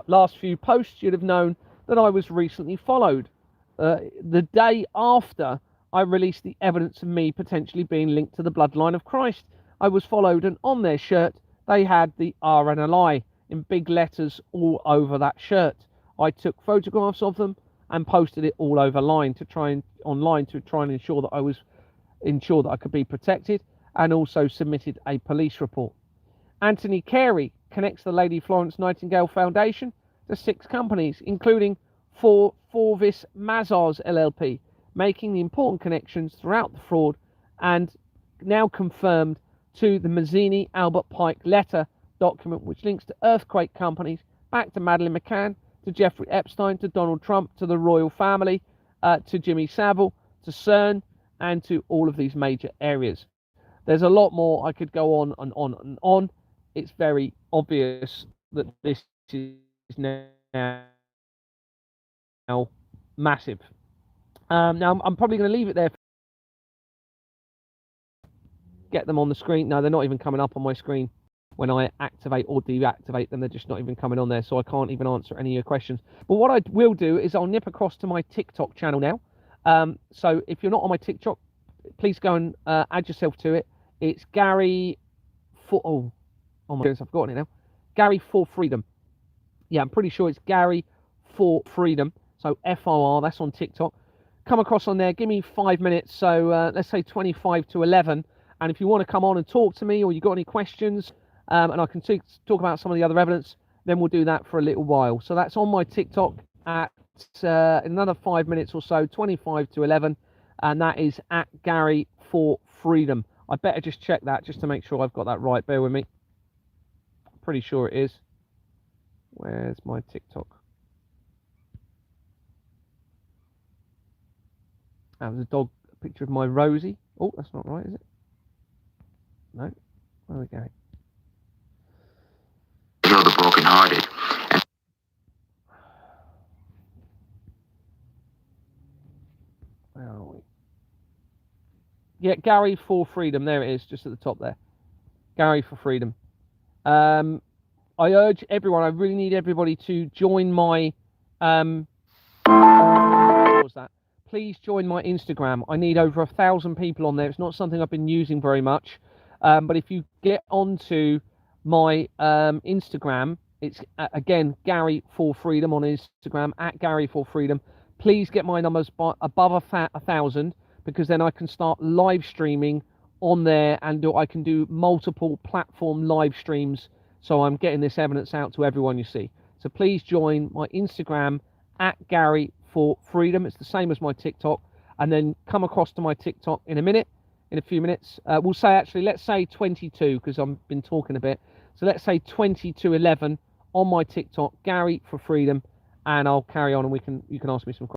last few posts, you'd have known that I was recently followed. The day after I released the evidence of me potentially being linked to the bloodline of Christ, I was followed, and on their shirt they had the RNLI in big letters all over that shirt. I took photographs of them and posted it all over online to try and ensure that I could be protected, and also submitted a police report. Anthony Carey connects the Lady Florence Nightingale Foundation to 6 companies, including Forvis Mazars LLP, making the important connections throughout the fraud, and now confirmed to the Mazzini Albert Pike letter document, which links to earthquake companies, back to Madeleine McCann, to Jeffrey Epstein, to Donald Trump, to the royal family, to Jimmy Savile, to CERN, and to all of these major areas. There's a lot more. I could go on and on and on. It's very obvious that this is now massive. Now, I'm probably going to leave it there. Get them on the screen. No, they're not even coming up on my screen when I activate or deactivate them. They're just not even coming on there, so I can't even answer any of your questions. But what I will do is I'll nip across to my TikTok channel now. So if you're not on my TikTok, please go and add yourself to it. It's Gary for oh my goodness, I've forgotten it now. Gary for Freedom. Yeah, I'm pretty sure it's Gary for Freedom. So FOR, that's on TikTok. Come across on there, give me 5 minutes. So let's say 25 to 11. And if you want to come on and talk to me, or you got any questions, and I can talk about some of the other evidence, then we'll do that for a little while. So that's on my TikTok at another 5 minutes or so, 25 to 11. And that is at Gary for Freedom. I better just check that just to make sure I've got that right. Bear with me. pretty sure it is. Where's my TikTok? That was a dog, a picture of my Rosie. Oh, that's not right, is it? No. Where are we going? Heal the brokenhearted. Where are we? Yeah, Gary for Freedom. There it is, just at the top there. Gary for Freedom. I urge everyone, I really need everybody to join my what was that? Please join my Instagram. I need over 1,000 people on there. It's not something I've been using very much. But if you get onto my Instagram, it's again Gary for Freedom on Instagram, at Gary for Freedom. Please get my numbers above 1,000, because then I can start live streaming on there, and I can do multiple platform live streams. So I'm getting this evidence out to everyone you see. So please join my Instagram at Gary for Freedom. It's the same as my TikTok. And then come across to my TikTok in a few minutes. We'll say, actually, let's say 22, because I've been talking a bit. So let's say 22:11 on my TikTok, Gary for Freedom, and I'll carry on, and you can ask me some questions.